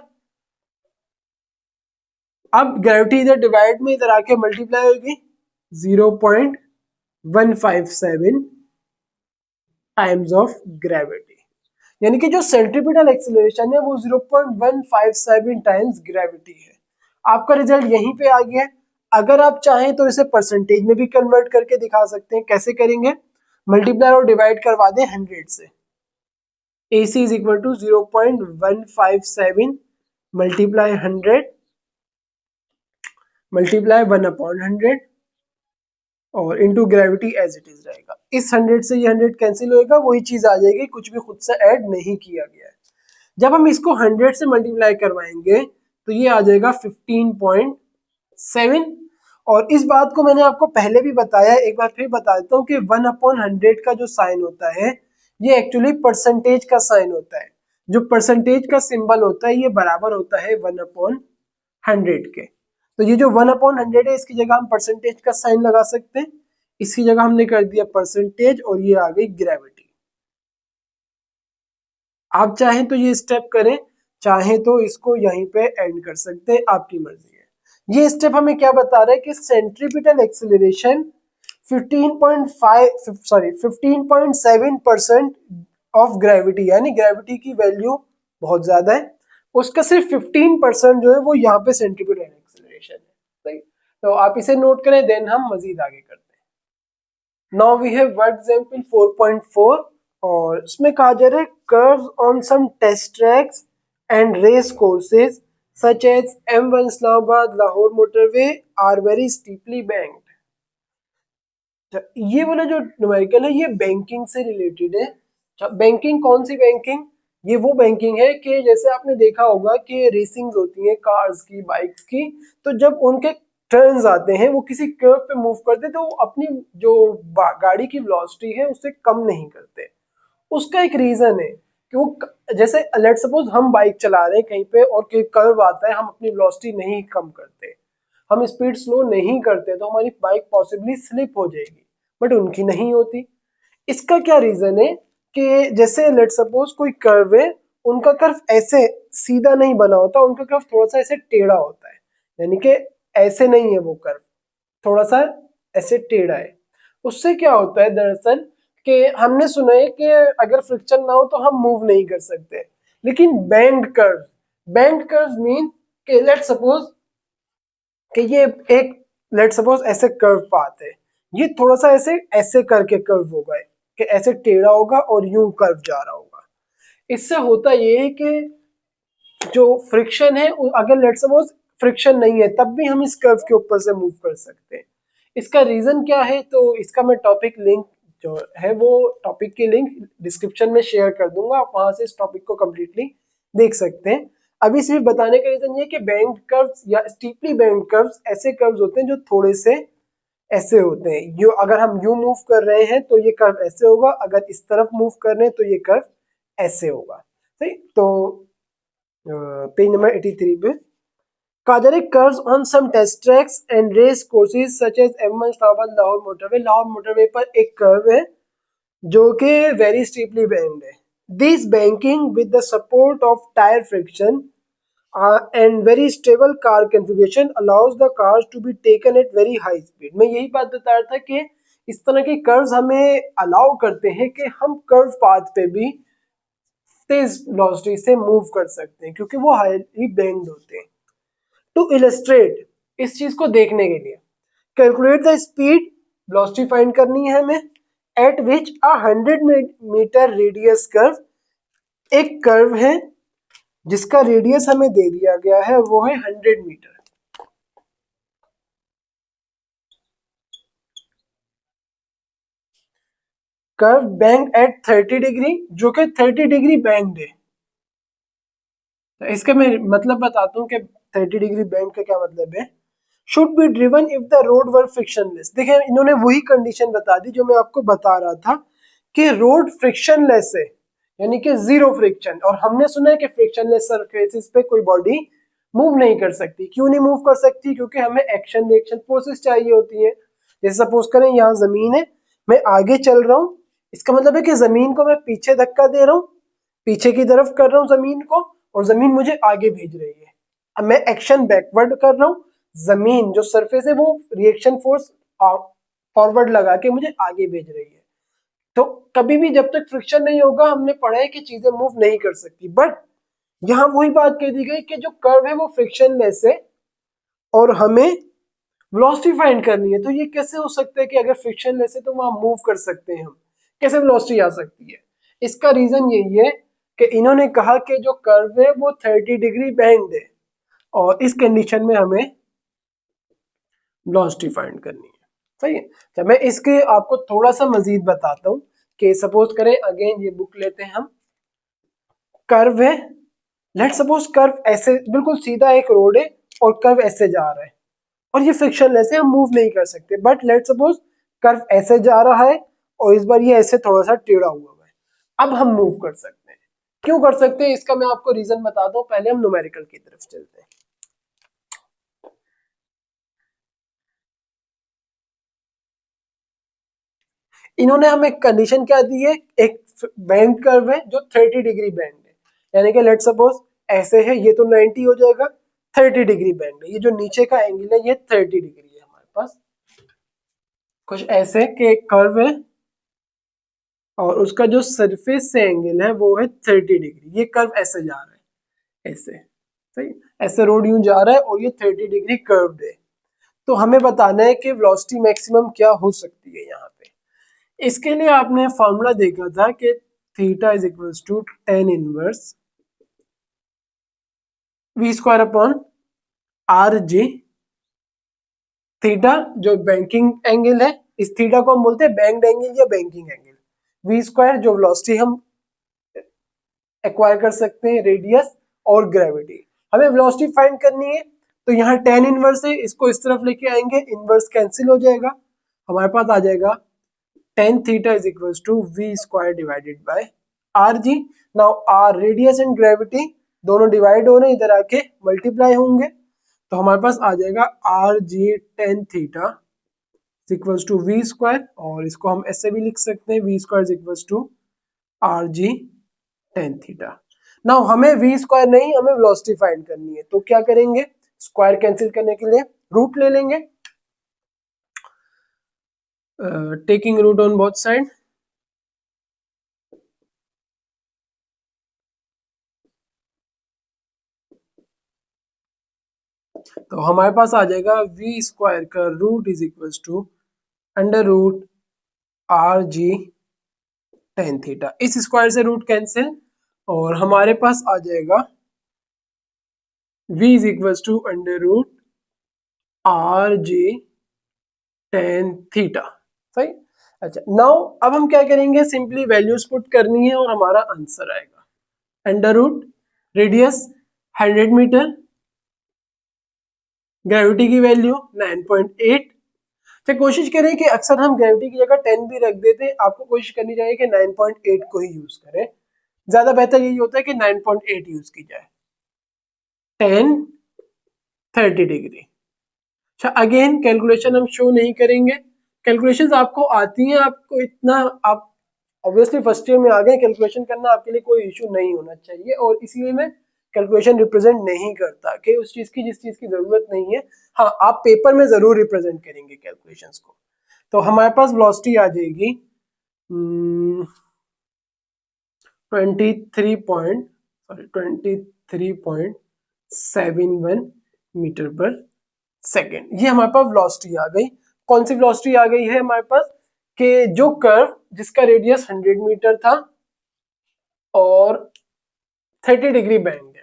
अब ग्रेविटी इधर डिवाइड में इधर आके मल्टीप्लाई होगी 0.157 टाइम्स ऑफ ग्रेविटी, यानी कि जो सेंट्रीपिटल एक्सेलरेशन है वो 0.157 टाइम्स ग्रेविटी है। आपका रिजल्ट यहीं पे आ गया है। अगर आप चाहें तो इसे परसेंटेज में भी कन्वर्ट करके दिखा सकते हैं, कैसे करेंगे, मल्टीप्लाई और डिवाइड करवा दें 100 से, AC is equal to 0.157 multiply 100 multiply 1/100 और into gravity as it is रहेगा। इस 100 से ये 100 कैंसिल होएगा, वही चीज आ जाएगी, कुछ भी खुद से ऐड नहीं किया गया है। जब हम इसको 100 से मल्टीप्लाई करवाएंगे तो ये आ जाएगा 15.7। और इस बात को मैंने आपको पहले भी बताया, एक बार फिर बता देता हूँ कि 1/100 का जो साइन होता है ये एक्चुअली परसेंटेज का साइन होता है। जो परसेंटेज का सिंबल होता है ये बराबर होता है 1/100 के। तो ये जो 1/100 है इसकी जगह हम परसेंटेज का साइन लगा सकते हैं, इसकी जगह हमने कर दिया परसेंटेज और ये आ गई ग्रेविटी। आप चाहें तो ये स्टेप करें, चाहें तो इसको यहीं पे एंड कर सकते हैं, आपकी मर्जी है। ये स्टेप हमें क्या बता रहा है कि सेंट्रीपिटल एक्सेलरेशन 15.7% ऑफ ग्रेविटी, यानी ग्रेविटी की वैल्यू बहुत ज्यादा है, उसका सिर्फ 15% जो है वो यहाँ पे सेंट्रीपिटल एक्सेलरेशन है। सही, तो आप इसे नोट करें, देन हम मजीद आगे करते हैं। Now we have word example 4.4 और इसमें कहा जा रहा है curves on some test tracks and race courses such as M1 Islamabad Lahore motorway are very steeply banked. ये वाला जो न्यूमेरिकल है ये बैंकिंग से रिलेटेड है। बैंकिंग कौन सी बैंकिंग, ये वो बैंकिंग है कि जैसे आपने देखा होगा कि रेसिंग्स होती हैं कार्स की, बाइक्स की, तो जब उनके टर्न्स आते हैं वो किसी कर्व पे मूव करते हैं तो वो अपनी जो गाड़ी की वेलोसिटी है उससे कम नहीं करते। उसका एक रीजन है कि वो जैसे लेट सपोज हम बाइक चला रहे हैं कहीं पे और कोई कर्व आता है, हम अपनी वेलोसिटी नहीं कम करते, हम स्पीड स्लो नहीं करते तो हमारी बाइक पॉसिबली स्लिप हो जाएगी, बट उनकी नहीं होती। इसका क्या रीजन है कि जैसे लेट सपोज कोई कर्व है, उनका कर्व ऐसे सीधा नहीं बना होता, उनका कर्व थोड़ा सा ऐसे टेढ़ा होता है, यानी कि ऐसे नहीं है वो कर्व, थोड़ा सा ऐसे टेढ़ा है। उससे क्या होता है दरअसल कि हमने सुना है कि अगर फ्रिक्शन ना हो तो हम मूव नहीं कर सकते, लेकिन बैंड कर्व मीन कि लेट सपोज कि ये एक लेट सपोज ऐसे कर्व पाथ है, ये थोड़ा सा ऐसे ऐसे करके कर्व होगा, कि ऐसे टेढ़ा होगा और यूं कर्व जा रहा होगा। इससे होता ये है कि जो फ्रिक्शन है, अगर लेट सपोज फ्रिक्शन नहीं है तब भी हम इस कर्व के ऊपर से मूव कर सकते हैं। इसका रीजन क्या है, तो इसका मैं टॉपिक लिंक जो है वो टॉपिक की लिंक डिस्क्रिप्शन में शेयर कर दूंगा, आप वहां से इस टॉपिक को कम्प्लीटली देख सकते हैं। अभी सिर्फ बताने का रीजन ये कि बैंड कर्व्स या स्टीपली बैंड कर्व्स ऐसे कर्व्स होते हैं जो थोड़े से ऐसे होते हैं। यू अगर हम यू मूव कर रहे हैं तो ये कर्व ऐसे होगा, अगर इस तरफ मूव कर रहे हैं तो ये कर्व ऐसे होगा। सही, तो पेज नंबर 83 पे Kajare curves on some test tracks and race courses such as M1 Stabad Lahore motorway. Lahore motorway पर एक कर्व है जो कि वेरी स्टीपली बैंड है। This banking with the support of tyre friction and very stable car configuration allows the cars to be taken at very high speed। मैं यही बात बता रहा था कि इस तरह के कर्व्स हमें अलाउ करते हैं कि हम कर्व पाथ पे भी तेज वेलोसिटी से मूव कर सकते हैं क्योंकि वो हाईली बैंड होते हैं। टू इलस्ट्रेट इस चीज को देखने के लिए, calculate the speed, velocity find करनी है हमें, at which 100 metre radius curve, एक कर्व है जिसका रेडियस हमें दे दिया गया है वो है 100 metre. Curve banked at 30 degree, जो कि 30 डिग्री बैंड है। तो इसका मैं मतलब बताता हूँ कि 30 डिग्री बैंड का क्या मतलब है। Should be driven if the road were frictionless. देखिए इन्होंने वही कंडीशन बता दी जो मैं आपको बता रहा था कि रोड फ्रिक्शनलेस है, यानी कि जीरो फ्रिक्शन, और हमने सुना है कि फ्रिक्शनलेस सरफेसेस पे कोई बॉडी मूव नहीं कर सकती। क्यों नहीं मूव कर सकती, क्योंकि हमें एक्शन रिएक्शन फोर्सेस चाहिए होती है। जैसे सपोज करें यहाँ जमीन है, मैं आगे चल रहा हूँ, इसका मतलब है कि जमीन को मैं पीछे धक्का दे रहा हूँ, पीछे की तरफ कर रहा हूँ जमीन को, और जमीन मुझे आगे भेज रही है। अब मैं एक्शन बैकवर्ड कर रहा हूँ, जमीन जो सरफेस है वो रिएक्शन फोर्स फॉरवर्ड लगा के मुझे आगे भेज रही है। तो कभी भी जब तक फ्रिक्शन नहीं होगा, हमने पढ़ा है कि चीजें मूव नहीं कर सकती, बट यहाँ वही बात कह दी गई कि जो कर्व है वो फ्रिक्शनलेस है और हमें वेलोसिटी फाइंड करनी है। तो ये कैसे हो सकता है कि अगर फ्रिक्शनलेस है तो वहां मूव कर सकते हैं हम, कैसे वेलोसिटी आ सकती है। इसका रीजन यही है कि इन्होंने कहा कि जो कर्व है वो 30 डिग्री बैंड है और इस कंडीशन में हमें वेलोसिटी फाइंड करनी है। सही है, तो मैं इसके आपको थोड़ा सा मजीद बताता हूँ कि सपोज करें, अगेन ये बुक लेते हैं हम, कर्व है, लेट सपोज कर्व ऐसे बिल्कुल सीधा एक रोड है और कर्व ऐसे जा रहा है और ये फ्रिक्शनलेस है, हम मूव नहीं कर सकते, बट लेट सपोज कर्व ऐसे जा रहा है और इस बार ये ऐसे थोड़ा सा टेढ़ा हुआ है, अब हम मूव कर सकते हैं। क्यों कर सकते हैं इसका मैं आपको रीजन बताता हूँ, पहले हम न्यूमेरिकल की तरफ चलते हैं। इन्होंने हमें कंडीशन क्या दी है, एक बैंड कर्व है जो 30 डिग्री बैंड है, यानी कि लेट सपोज ऐसे है, ये तो 90 हो जाएगा, 30 डिग्री बैंड है, ये जो नीचे का एंगल है ये 30 डिग्री है हमारे पास। कुछ ऐसे के कर्व है और उसका जो सरफेस से एंगल है वो है 30 डिग्री, ये कर्व ऐसे जा रहा है, ऐसे, सही, ऐसे रोड यूं जा रहा है और ये 30 डिग्री कर्व है। तो हमें बताना है कि वेलोसिटी मैक्सिमम क्या हो सकती है यहाँ पे। इसके लिए आपने फॉर्मूला देखा था कि theta is equals to tan inverse v square upon r g. Theta जो बैंकिंग एंगल है, इस थीटा को हम बोलते हैं बैंक्ड एंगल या बैंकिंग एंगल। v स्क्वायर जो वेलोसिटी हम एक्वायर कर सकते हैं, रेडियस और ग्रेविटी। हमें वेलोसिटी फाइंड करनी है तो यहाँ tan इनवर्स है, इसको इस तरफ लेके आएंगे, इनवर्स कैंसिल हो जाएगा, हमारे पास आ जाएगा tan theta is equals to v square divided by r g. Now r radius and gravity दोनों डिवाइड हो रहे हैं, इधर आके मल्टीप्लाई होंगे, तो हमारे पास आ जाएगा r g tan theta equals to v square, और इसको हम ऐसे भी लिख सकते हैं v square equals to r g tan theta. Now हमें वी स्क्वायर नहीं, हमें वेलोसिटी फाइंड करनी है, तो क्या करेंगे, स्क्वायर कैंसिल करने के लिए रूट ले लेंगे, taking root on both side, तो हमारे पास आ जाएगा वी स्क्वायर का root is equals to under root r g tan theta, इस स्क्वायर से रूट कैंसिल, और हमारे पास आ जाएगा v is equals to under root r g tan theta. सही। अच्छा, नाउ अब हम क्या करेंगे, सिंपली वैल्यूज पुट करनी है और हमारा आंसर आएगा under root radius 100 metre, gravity की वैल्यू 9.8। तो कोशिश करें कि अक्सर हम ग्रेविटी की जगह 10 भी रख देते हैं, आपको कोशिश करनी चाहिए कि 9.8 को ही यूज करें, ज्यादा बेहतर यही होता है कि 9.8 यूज की जाए। 10 30 डिग्री। अच्छा, अगेन कैलकुलेशन हम शो नहीं करेंगे, कैलकुलेशंस आपको आती हैं, आपको इतना आप ऑब्वियसली फर्स्ट ईयर में आ गए, कैलकुलेशन करना आपके लिए कोई इशू नहीं होना चाहिए, और इसीलिए मैं कैलकुलेशन रिप्रेजेंट नहीं करता कि उस चीज की जिस चीज की जरूरत नहीं है। हाँ, आप पेपर में जरूर रिप्रेजेंट करेंगे कैलकुलेशंस को। तो हमारे पास वेलोसिटी आ जाएगी 23.71 मीटर पर सेकेंड, ये हमारे पास वेलोसिटी आ गई। कौन सी वेलोसिटी आ गई है हमारे पास, कि जो कर्व जिसका रेडियस 100 मीटर था और 30 डिग्री बैंड है,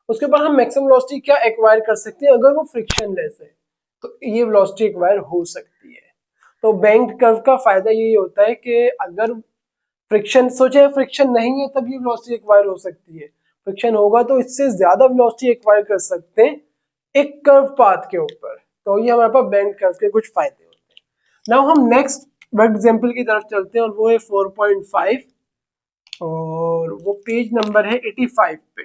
उसके बाद हम मैक्सिमम वेलोसिटी क्या एक्वायर कर सकते हैं, अगर वो फ्रिक्शनलेस है तो ये वेलोसिटी एक्वायर हो सकती है। तो बैंक्ड कर्व का फायदा यही होता है कि अगर फ्रिक्शन, सोचे फ्रिक्शन नहीं है तब ये वेलोसिटी एक्वायर हो सकती है, फ्रिक्शन होगा तो इससे ज्यादा वेलोसिटी एक्वायर कर सकते हैं एक कर्व पाथ के ऊपर। तो ये हमारे पास बैंक्ड कर्व के कुछ फायदे होते हैं। नाउ हम नेक्स्ट वर्क एग्जांपल की तरफ चलते हैं, और वो है 4.5, और वो पेज नंबर है 85 पे।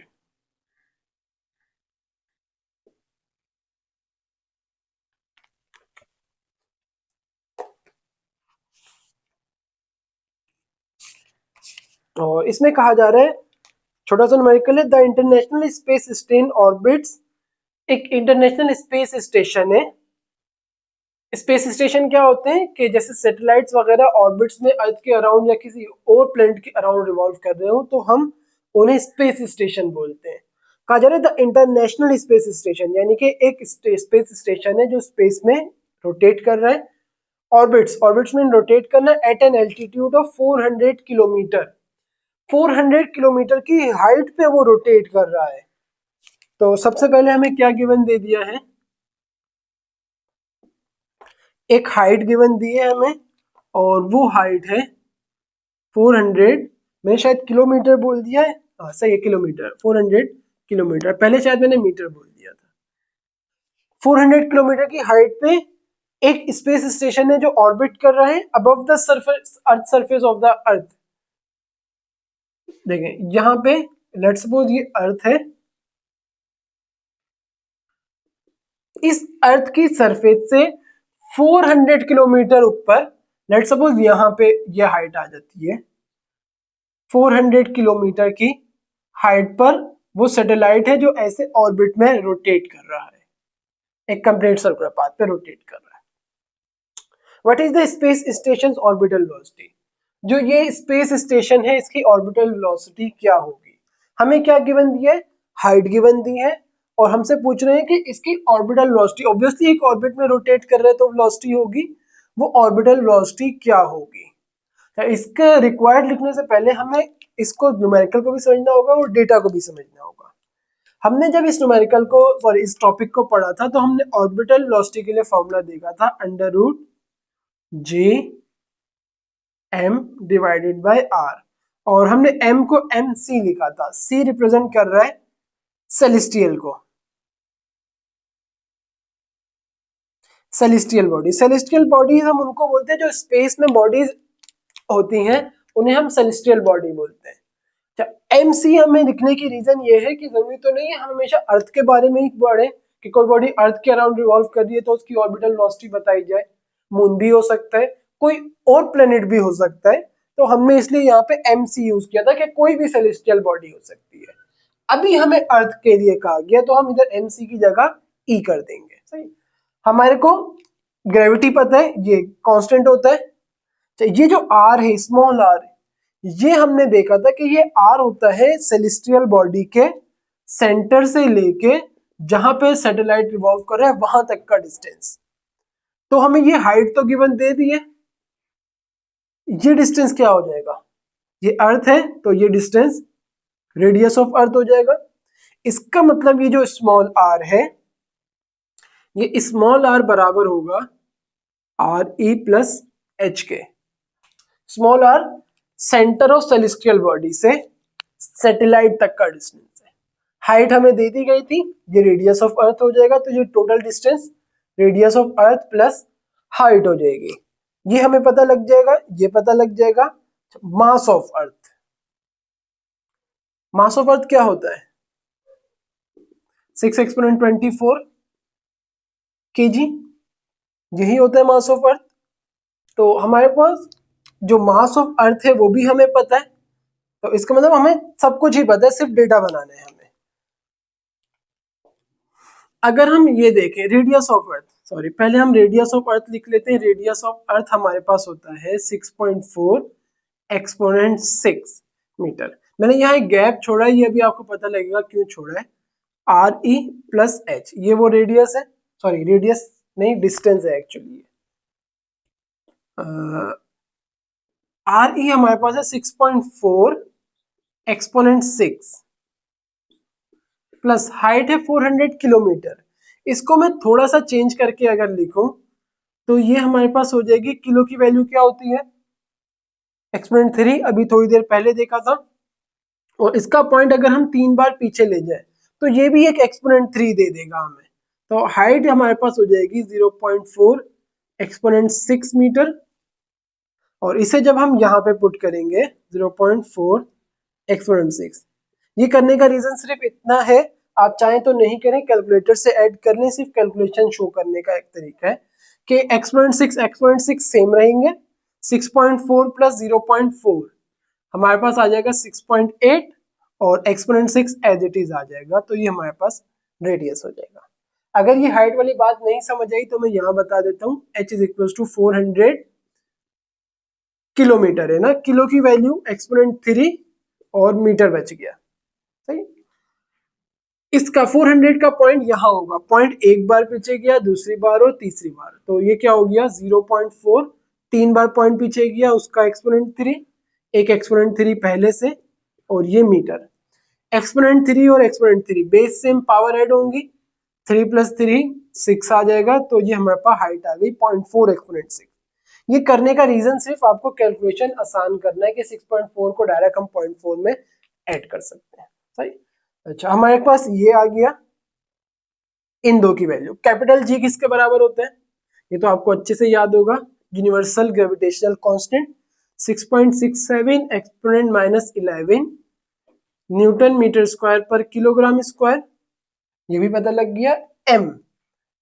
और इसमें कहा जा रहा है, छोटा सा न्यूमेरिकल है, the international space station orbits, एक इंटरनेशनल स्पेस स्टेशन है। स्पेस स्टेशन क्या होते हैं कि जैसे सैटेलाइट्स वगैरह ऑर्बिट्स में अर्थ के अराउंड या किसी और प्लैनेट के अराउंड रिवॉल्व कर रहे हो तो हम उन्हें स्पेस स्टेशन बोलते हैं। कहा जा रहा है द इंटरनेशनल स्पेस स्टेशन, यानी कि एक स्पेस स्टेशन है जो स्पेस में रोटेट कर रहा है, ऑर्बिट्स में रोटेट करना at an altitude of 400 kilometre, 400 kilometre की हाइट पे वो रोटेट कर रहा है। तो सबसे पहले हमें क्या गिवन दे दिया है, एक हाइट गिवन दी है हमें, और वो हाइट है 400, मैंने शायद किलोमीटर बोल दिया है, हाँ सही है किलोमीटर, 400 किलोमीटर, पहले शायद मैंने मीटर बोल दिया था। 400 किलोमीटर की हाइट पे एक स्पेस स्टेशन है जो ऑर्बिट कर रहा है above the surface, earth surface of the earth. देखें यहाँ पे लेट्स सपोज ये अर्थ है, इस अर्थ की सरफेस से 400 किलोमीटर ऊपर, लेट्स सपोज यहाँ पे ये हाइट आ जाती है 400 किलोमीटर की हाइट पर, वो सैटेलाइट है जो ऐसे ऑर्बिट में रोटेट कर रहा है, एक कंप्लीट सर्कुलर पाथ पे रोटेट कर रहा है। What is the space station orbital velocity, जो ये स्पेस स्टेशन है इसकी ऑर्बिटल वेलोसिटी क्या होगी। हमें क्या गिवन दिया है, हाइट गिवन दी है, और हमसे पूछ रहे हैं कि इसकी ऑर्बिटल वेलोसिटी, ऑब्वियसली एक ऑर्बिट में रोटेट कर रहे हैं तो वेलोसिटी होगी, वो ऑर्बिटल वेलोसिटी क्या होगी। तो इसका रिक्वायर्ड लिखने से पहले हमें इसको न्यूमेरिकल को भी समझना होगा और डेटा को भी समझना होगा। हमने जब इस न्यूमेरिकल को, सॉरी इस टॉपिक को पढ़ा था, तो हमने ऑर्बिटल वेलोसिटी के लिए फॉर्मूला देखा था under root g m divided by r, और हमने m को mc लिखा था। c रिप्रेजेंट कर रहा है सेलेस्टियल को, सेलेस्टियल बॉडी। सेलेस्टियल बॉडीज हम उनको बोलते हैं जो स्पेस में बॉडीज होती हैं, उन्हें हम सेलेस्टियल बॉडी बोलते हैं। एम सी हमें लिखने की रीजन ये है कि जरूरी तो नहीं है हम हमेशा अर्थ के बारे में ही पढ़े कि कोई बॉडी अर्थ के अराउंड रिवॉल्व कर रही है तो उसकी ऑर्बिटल वेलोसिटी बताई जाए। मून भी हो सकता है, कोई और प्लेनेट भी हो सकता है, तो हमने इसलिए यहाँ पे एम सी यूज किया था कि कोई भी सेलेस्टियल बॉडी हो सकती है। अभी हमें अर्थ के लिए कहा गया तो हम इधर एम सी की जगह ई कर देंगे। सही, हमारे को ग्रेविटी पता है, ये कांस्टेंट होता है। ये जो आर है, स्मॉल आर, ये हमने देखा था कि ये आर होता है सेलेस्टियल बॉडी के सेंटर से लेके जहां पे सैटेलाइट रिवॉल्व कर रहा है वहां तक का डिस्टेंस। तो हमें ये हाइट तो गिवन दे दी है, ये डिस्टेंस क्या हो जाएगा, ये अर्थ है तो ये डिस्टेंस रेडियस ऑफ अर्थ हो जाएगा। इसका मतलब ये जो स्मॉल आर है, ये स्मॉल आर बराबर होगा आर ई प्लस एच के। Small r centre of celestial body से सैटेलाइट तक का डिस्टेंस है। हाइट हमें दे दी गई थी, ये रेडियस ऑफ अर्थ हो जाएगा, तो ये total distance radius of earth plus height हो जाएगी। ये हमें पता लग जाएगा, ये पता लग जाएगा। मास ऑफ अर्थ, मास ऑफ अर्थ क्या होता है 6 एक्सपोनेंट 24 kg, यही होता है मास ऑफ अर्थ। तो हमारे पास जो मास ऑफ अर्थ है वो भी हमें पता है, तो इसका मतलब हमें सब कुछ ही पता है, सिर्फ डेटा बनाना है हमें। अगर हम ये देखें रेडियस ऑफ अर्थ, सॉरी पहले हम रेडियस ऑफ अर्थ लिख लेते हैं। रेडियस ऑफ अर्थ हमारे पास होता है 6.4 एक्सपोनेंट 6 मीटर। मैंने यहाँ एक गैप छोड़ा है, ये भी आपको पता लगेगा क्यों छोड़ा है। आर ई प्लस एच, ये वो रेडियस है, सॉरी रेडियस नहीं डिस्टेंस है एक्चुअली। आर ई हमारे पास है 6.4 एक्सपोनेंट 6 प्लस हाइट है 400 किलोमीटर। इसको मैं थोड़ा सा चेंज करके अगर लिखूं तो ये हमारे पास हो जाएगी, किलो की वैल्यू क्या होती है एक्सपोनेंट 3, अभी थोड़ी देर पहले देखा था। और इसका पॉइंट अगर हम 3 बार पीछे ले जाए तो ये भी एक एक्सपोनेंट 3 दे देगा हमें। तो हाइट हमारे पास हो जाएगी 0.4 एक्सपोनेंट 6 मीटर। और इसे जब हम यहाँ पे पुट करेंगे 0.4 एक्सपोनेंट 6, ये करने का रीजन सिर्फ इतना है, आप चाहें तो नहीं करें, कैलकुलेटर से ऐड कर लें, सिर्फ कैलकुलेशन शो करने का एक तरीका है कि एक्सपोनेंट 6 सेम रहेंगे। 6.4 प्लस 0.4 हमारे पास आ जाएगा 6.8 और एक्सपोनेंट 6 एज इट इज आ जाएगा, तो ये हमारे पास रेडियस हो जाएगा। अगर ये हाइट वाली बात नहीं समझ आई तो मैं यहाँ बता देता हूँ, h is equal to 400 kilometre है ना, किलो की वैल्यू एक्सपोनेंट 3 और मीटर बच गया। सही, इसका 400 का पॉइंट यहाँ होगा, पॉइंट एक बार पीछे गया, दूसरी बार और तीसरी बार, तो ये क्या हो गया 0.4, 3 बार पॉइंट पीछे गया उसका एक्सपोनेंट 3, एक एक्सपोनेंट 3 पहले से, और ये मीटर। एक्सपोनेंट 3 और exponent 3 base same, power add होंगी, 3 प्लस 3 6 आ जाएगा, तो ये हमारे पास हाइट आ गई 0.4 एक्सपोनेंट 6। ये करने का रीजन सिर्फ आपको कैलकुलेशन आसान करना है कि 6.4 को डायरेक्ट हम 0.4 में ऐड कर सकते हैं। सही, अच्छा हमारे पास ये आ गया इन दो की वैल्यू। कैपिटल जी किसके बराबर होता है, ये तो आपको अच्छे से याद होगा, universal gravitational constant 6.67 exponent minus 11 newton metre square पर किलोग्राम स्क्वायर, ये भी पता लग गया। एम,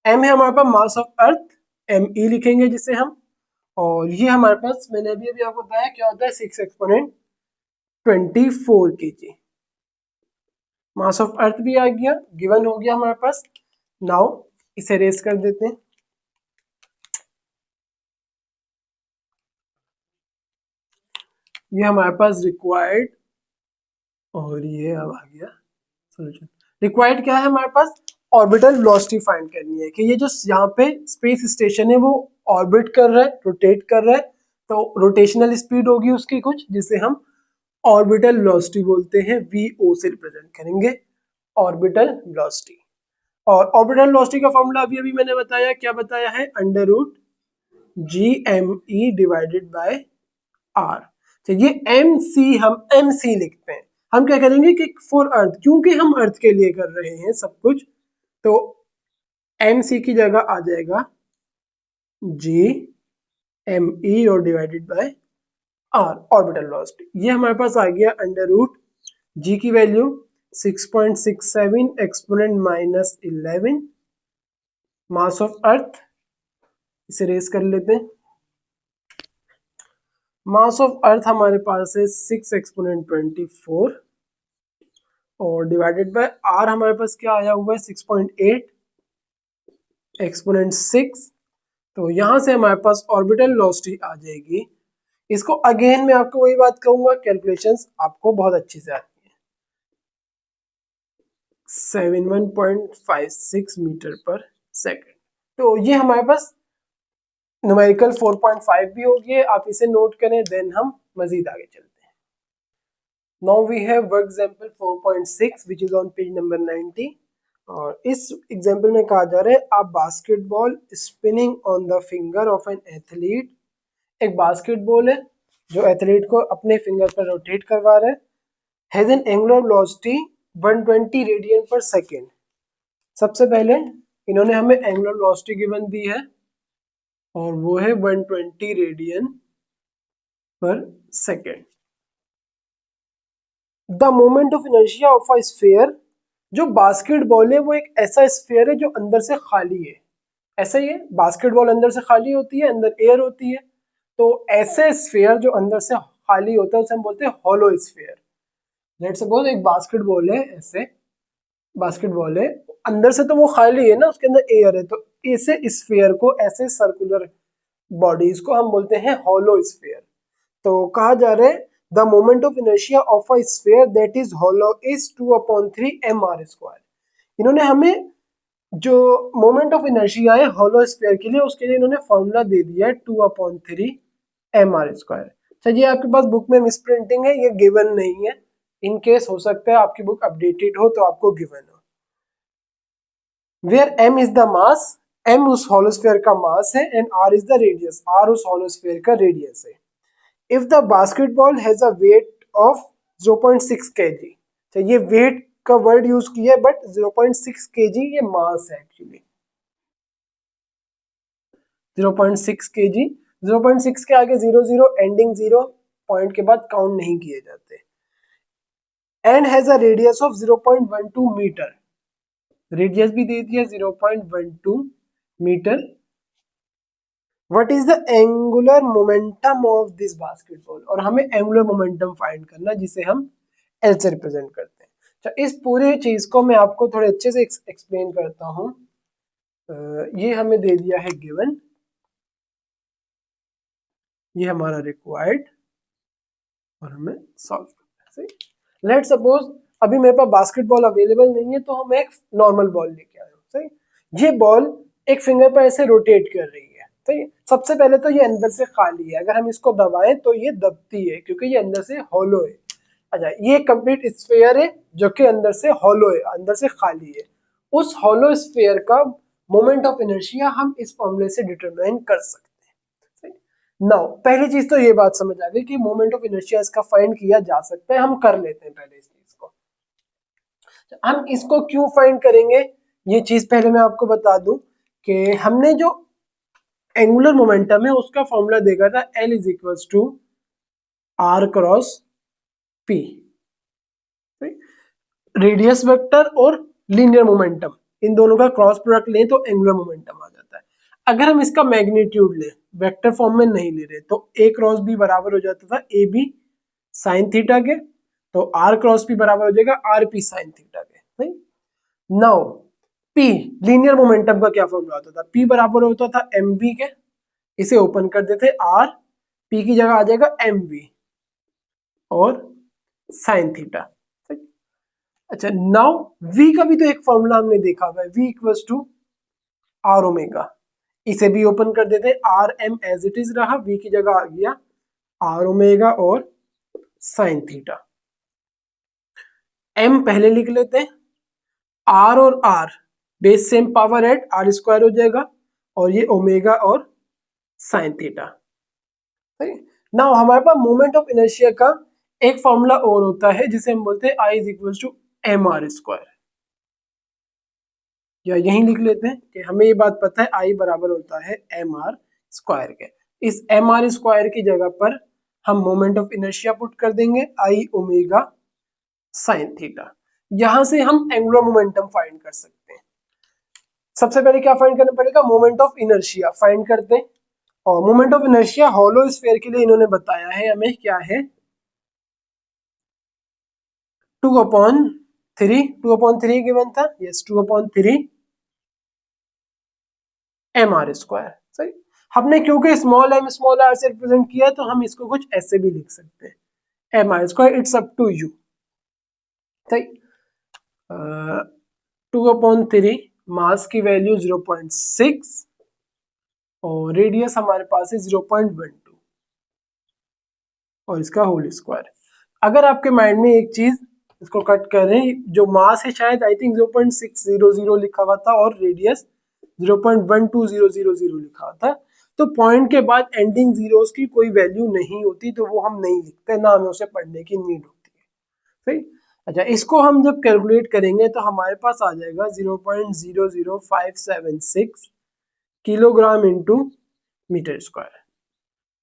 एम है हमारे पास मास ऑफ अर्थ, एम ई लिखेंगे जिसे हम, और ये हमारे पास मैंने अभी अभी आपको बताया क्या होता है 6 एक्सपोनेंट 24 kg। मास ऑफ अर्थ भी आ गया, गिवन हो गया हमारे पास। नाउ इसे रेस कर देते हैं। ये हमारे पास रिक्वायर्ड, और ये अब आ गया सॉल्यूशन। रिक्वायर्ड क्या है हमारे पास, ऑर्बिटल वेलोसिटी फाइंड करनी है कि ये जो यहाँ पे स्पेस स्टेशन है वो ऑर्बिट कर रहा है, रोटेट कर रहा है, तो रोटेशनल स्पीड होगी उसकी कुछ, जिसे हम ऑर्बिटल वेलोसिटी बोलते हैं, वीओ से रिप्रेजेंट करेंगे ऑर्बिटल वेलोसिटी। और ऑर्बिटल वेलोसिटी का फॉर्मूला अभी अभी मैंने बताया, क्या बताया है, under root g m e divided by r. तो ये एम सी हम एम सी लिखते हैं। हम क्या करेंगे कि फॉर अर्थ, क्योंकि हम अर्थ के लिए कर रहे हैं सब कुछ, तो एम सी की जगह आ जाएगा जी एम ई और divided by r, orbital velocity. ये हमारे पास आ गया अंडर रूट जी की value 6.67 exponent -11 mass of earth. इसे रेस कर लेते हैं। मास ऑफ अर्थ हमारे पास है 6 एक्सपोनेंट 24 और डिवाइडेड बाय आर हमारे पास क्या आया हुआ है 6.8 एक्सपोनेंट 6। तो यहां से हमारे पास ऑर्बिटल वेलोसिटी आ जाएगी। इसको अगेन मैं आपको वही बात कहूंगा, कैलकुलेशंस आपको बहुत अच्छी से आती है। 71.56 मीटर पर सेकंड। तो ये हमारे पास न्यूमेरिकल 4.5 भी होगी, आप इसे नोट करें, देन हम मजीद आगे चलते हैं। Now we have work example 4.6 which is on page number 90 और इस एग्जांपल में कहा जा रहा है आप basketball spinning on the finger of an athlete. एक बास्केटबॉल है जो एथलीट को अपने फिंगर पर रोटेट करवा रहा है, has an angular velocity 120 radian पर सेकेंड। सबसे पहले इन्होंने हमें एंगुलर वेलोसिटी गिवन दी है और वो है 120 रेडियन पर second. The moment of inertia of a sphere, जो बास्केटबॉल है वो एक ऐसा स्फीयर है जो अंदर से खाली है। ऐसा ही है, बास्केटबॉल अंदर से खाली होती है, अंदर एयर होती है। तो ऐसे स्फीयर जो अंदर से खाली होता है उसे हम बोलते हैं हॉलो स्फीयर। लेट्स सपोज एक बास्केटबॉल है, ऐसे बास्केटबॉल है, अंदर से तो वो खाली है ना, उसके अंदर एयर है, तो ऐसे स्फीयर को, ऐसे सर्कुलर बॉडीज को हम बोलते हैं हॉलो स्फीयर। तो कहा जा रहा है the moment of inertia of a sphere that is hollow is 2/3 mr²। इन्होंने हमें जो मोमेंट ऑफ इनर्शिया है हॉलो स्फीयर के लिए, उसके लिए इन्होंने फॉर्मूला दे दिया है 2/3 mr²। चलिए आपके पास बुक में मिस प्रिंटिंग है, ये गिवन नहीं है। इन केस हो सकता है आपकी बुक अपडेटेड हो तो आपको गिवन हो। Where m is the mass, m उस हॉलोस्फीयर का मास है and r is the radius, r उस हॉलोस्फीयर का रेडियस है। If the basketball has a weight of 0.6 kg, तो ये वेट का वर्ड यूज किया है बट 0.6 kg ये मास है एक्चुअली। 0.6 kg, 0.6 के आगे 00 एंडिंग 0 पॉइंट के बाद काउंट नहीं किए जाते। And has a radius of 0.12 metre, radius भी दे दिया 0.12 metre. What is the angular momentum of this basketball, और हमें एंगुलर मोमेंटम फाइंड करना जिसे हम एल से रिप्रेजेंट करते हैं। तो इस पूरे चीज को मैं आपको थोड़े अच्छे से एक्सप्लेन करता हूँ। ये हमें दे दिया है गिवन, ये हमारा रिक्वायर्ड और हमें सॉल्व करना है। लेट्स सपोज अभी मेरे पास बास्केटबॉल अवेलेबल नहीं है तो हम एक नॉर्मल बॉल लेके आए, सही। ये बॉल एक फिंगर पर ऐसे रोटेट कर रही है, सही। सबसे पहले तो ये अंदर से खाली है, अगर हम इसको दबाएं तो ये दबती है क्योंकि ये अंदर से हॉलो है। अच्छा, ये कंप्लीट स्फीयर है जो कि अंदर से हॉलो है, अंदर से खाली है। उस हॉलो स्फीयर का मोमेंट ऑफ इनर्शिया हम इस फॉर्मूले से डिटरमाइन कर सकते हैं। नाउ पहली चीज तो ये बात समझ आ गई कि मोमेंट ऑफ इनर्शिया इसका फाइंड किया जा सकता है, हम कर लेते हैं पहले इस चीज को। हम इसको क्यों फाइंड करेंगे, ये चीज पहले मैं आपको बता दूं कि हमने जो एंगुलर मोमेंटम है उसका फॉर्मूला देखा था L is equal to R cross P, radius vector और लीनियर मोमेंटम, इन दोनों का क्रॉस प्रोडक्ट लें तो एंगुलर मोमेंटम आ जाता है। अगर हम इसका मैग्नीट्यूड लें, वेक्टर फॉर्म में नहीं ले रहे, तो A क्रॉस B बराबर हो जाता था AB साइन थीटा के, तो R क्रॉस P बराबर हो जाएगा RP साइन थीटा के। नाउ P लीनियर मोमेंटम का क्या फॉर्मूला होता था, P बराबर होता था mv के, इसे ओपन कर देते R, P की जगह आ जाएगा mv और साइन थीटा। अच्छा, नाउ v का भी तो एक फॉर्मूला हमने देखा हुआ है, v equals to are omega, इसे भी ओपन कर देते हैं, R M as it is रहा, v की जगह आ गया आर ओमेगा और साइन थीटा। m पहले लिख लेते हैं, r और r base same power at R square हो जाएगा और ये ओमेगा और साइन थीटा। ना हमारे पास मोमेंट ऑफ इनर्शिया का एक फॉर्मूला और होता है जिसे हम बोलते हैं I is equal to M R square, या यही लिख लेते हैं कि हमें ये बात पता है I बराबर होता है एम आर स्क्वायर के। इस एम आर स्क्वायर की जगह पर हम मोमेंट ऑफ इनर्शिया पुट कर देंगे I ओमेगा साइन थीटा। यहां से हम एंगुलर मोमेंटम फाइंड कर सकते हैं। सबसे पहले क्या फाइंड करना पड़ेगा, मोमेंट ऑफ इनर्शिया फाइंड करते हैं। और moment of inertia hollow sphere के लिए इन्होंने बताया है हमें क्या है, 2/3 गिवन था, यस 2/3 एम आर स्क्वायर। सही, हमने क्योंकि स्मॉल एम स्मॉल आर से रिप्रेजेंट किया तो हम इसको कुछ ऐसे भी लिख सकते हैं, M R square, it's up to you. सही, 2/3 मास की वैल्यू 0.6 और रेडियस हमारे पास है 0.12 और इसका होल स्क्वायर। अगर आपके माइंड में एक चीज, इसको कट कर रहे हैं, जो मास है शायद आई थिंक 0.600 लिखा हुआ था और रेडियस 0.12000 लिखा हुआ था, तो पॉइंट के बाद एंडिंग जीरोस की कोई वैल्यू नहीं होती तो वो हम नहीं लिखते, ना हमें उसे पढ़ने की नीड होती है। सही, अच्छा इसको हम जब कैलकुलेट करेंगे तो हमारे पास आ जाएगा 0.00576 kilogram into metre square.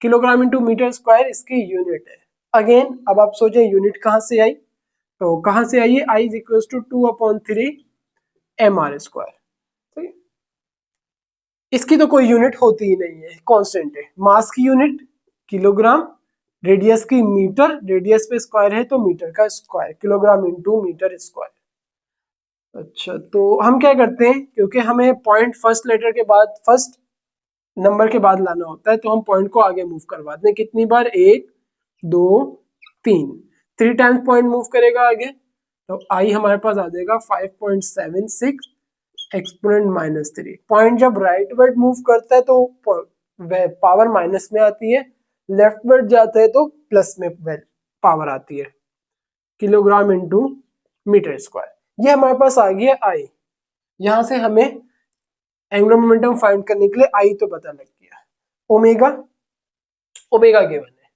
Kilogram into metre square इसकी यूनिट है। अगेन अब आप सोचें यूनिट कहां से आई, तो कहां से आई है, I is equal to 2/3 M R square. इसकी तो कोई यूनिट होती ही नहीं है, कांस्टेंट है। मास की यूनिट किलोग्राम, रेडियस की मीटर, रेडियस पे स्क्वायर है तो मीटर का square, kilogram into metre square. अच्छा तो हम क्या करते हैं, क्योंकि हमें पॉइंट फर्स्ट लेटर के बाद, फर्स्ट नंबर के बाद लाना होता है, तो हम पॉइंट को आगे मूव करवाते हैं। कितनी बार, 1 2 3, 3 टाइम्स पॉइंट मूव करेगा आगे, तो आई हमारे पास आ जाएगा 5.76 एक्सपोनेंट -3। पॉइंट जब राइट वर्ड मूव करता है तो पावर माइनस में आती है, लेफ्ट वर्ड जाता है तो प्लस में पावर आती है, किलोग्राम इंटू मीटर स्क्वायर। ये हमारे पास आ गया आई। यहां से हमें एंगुलर मोमेंटम फाइंड करने के लिए आई तो पता लग गया, ओमेगा, ओमेगा गिवन है।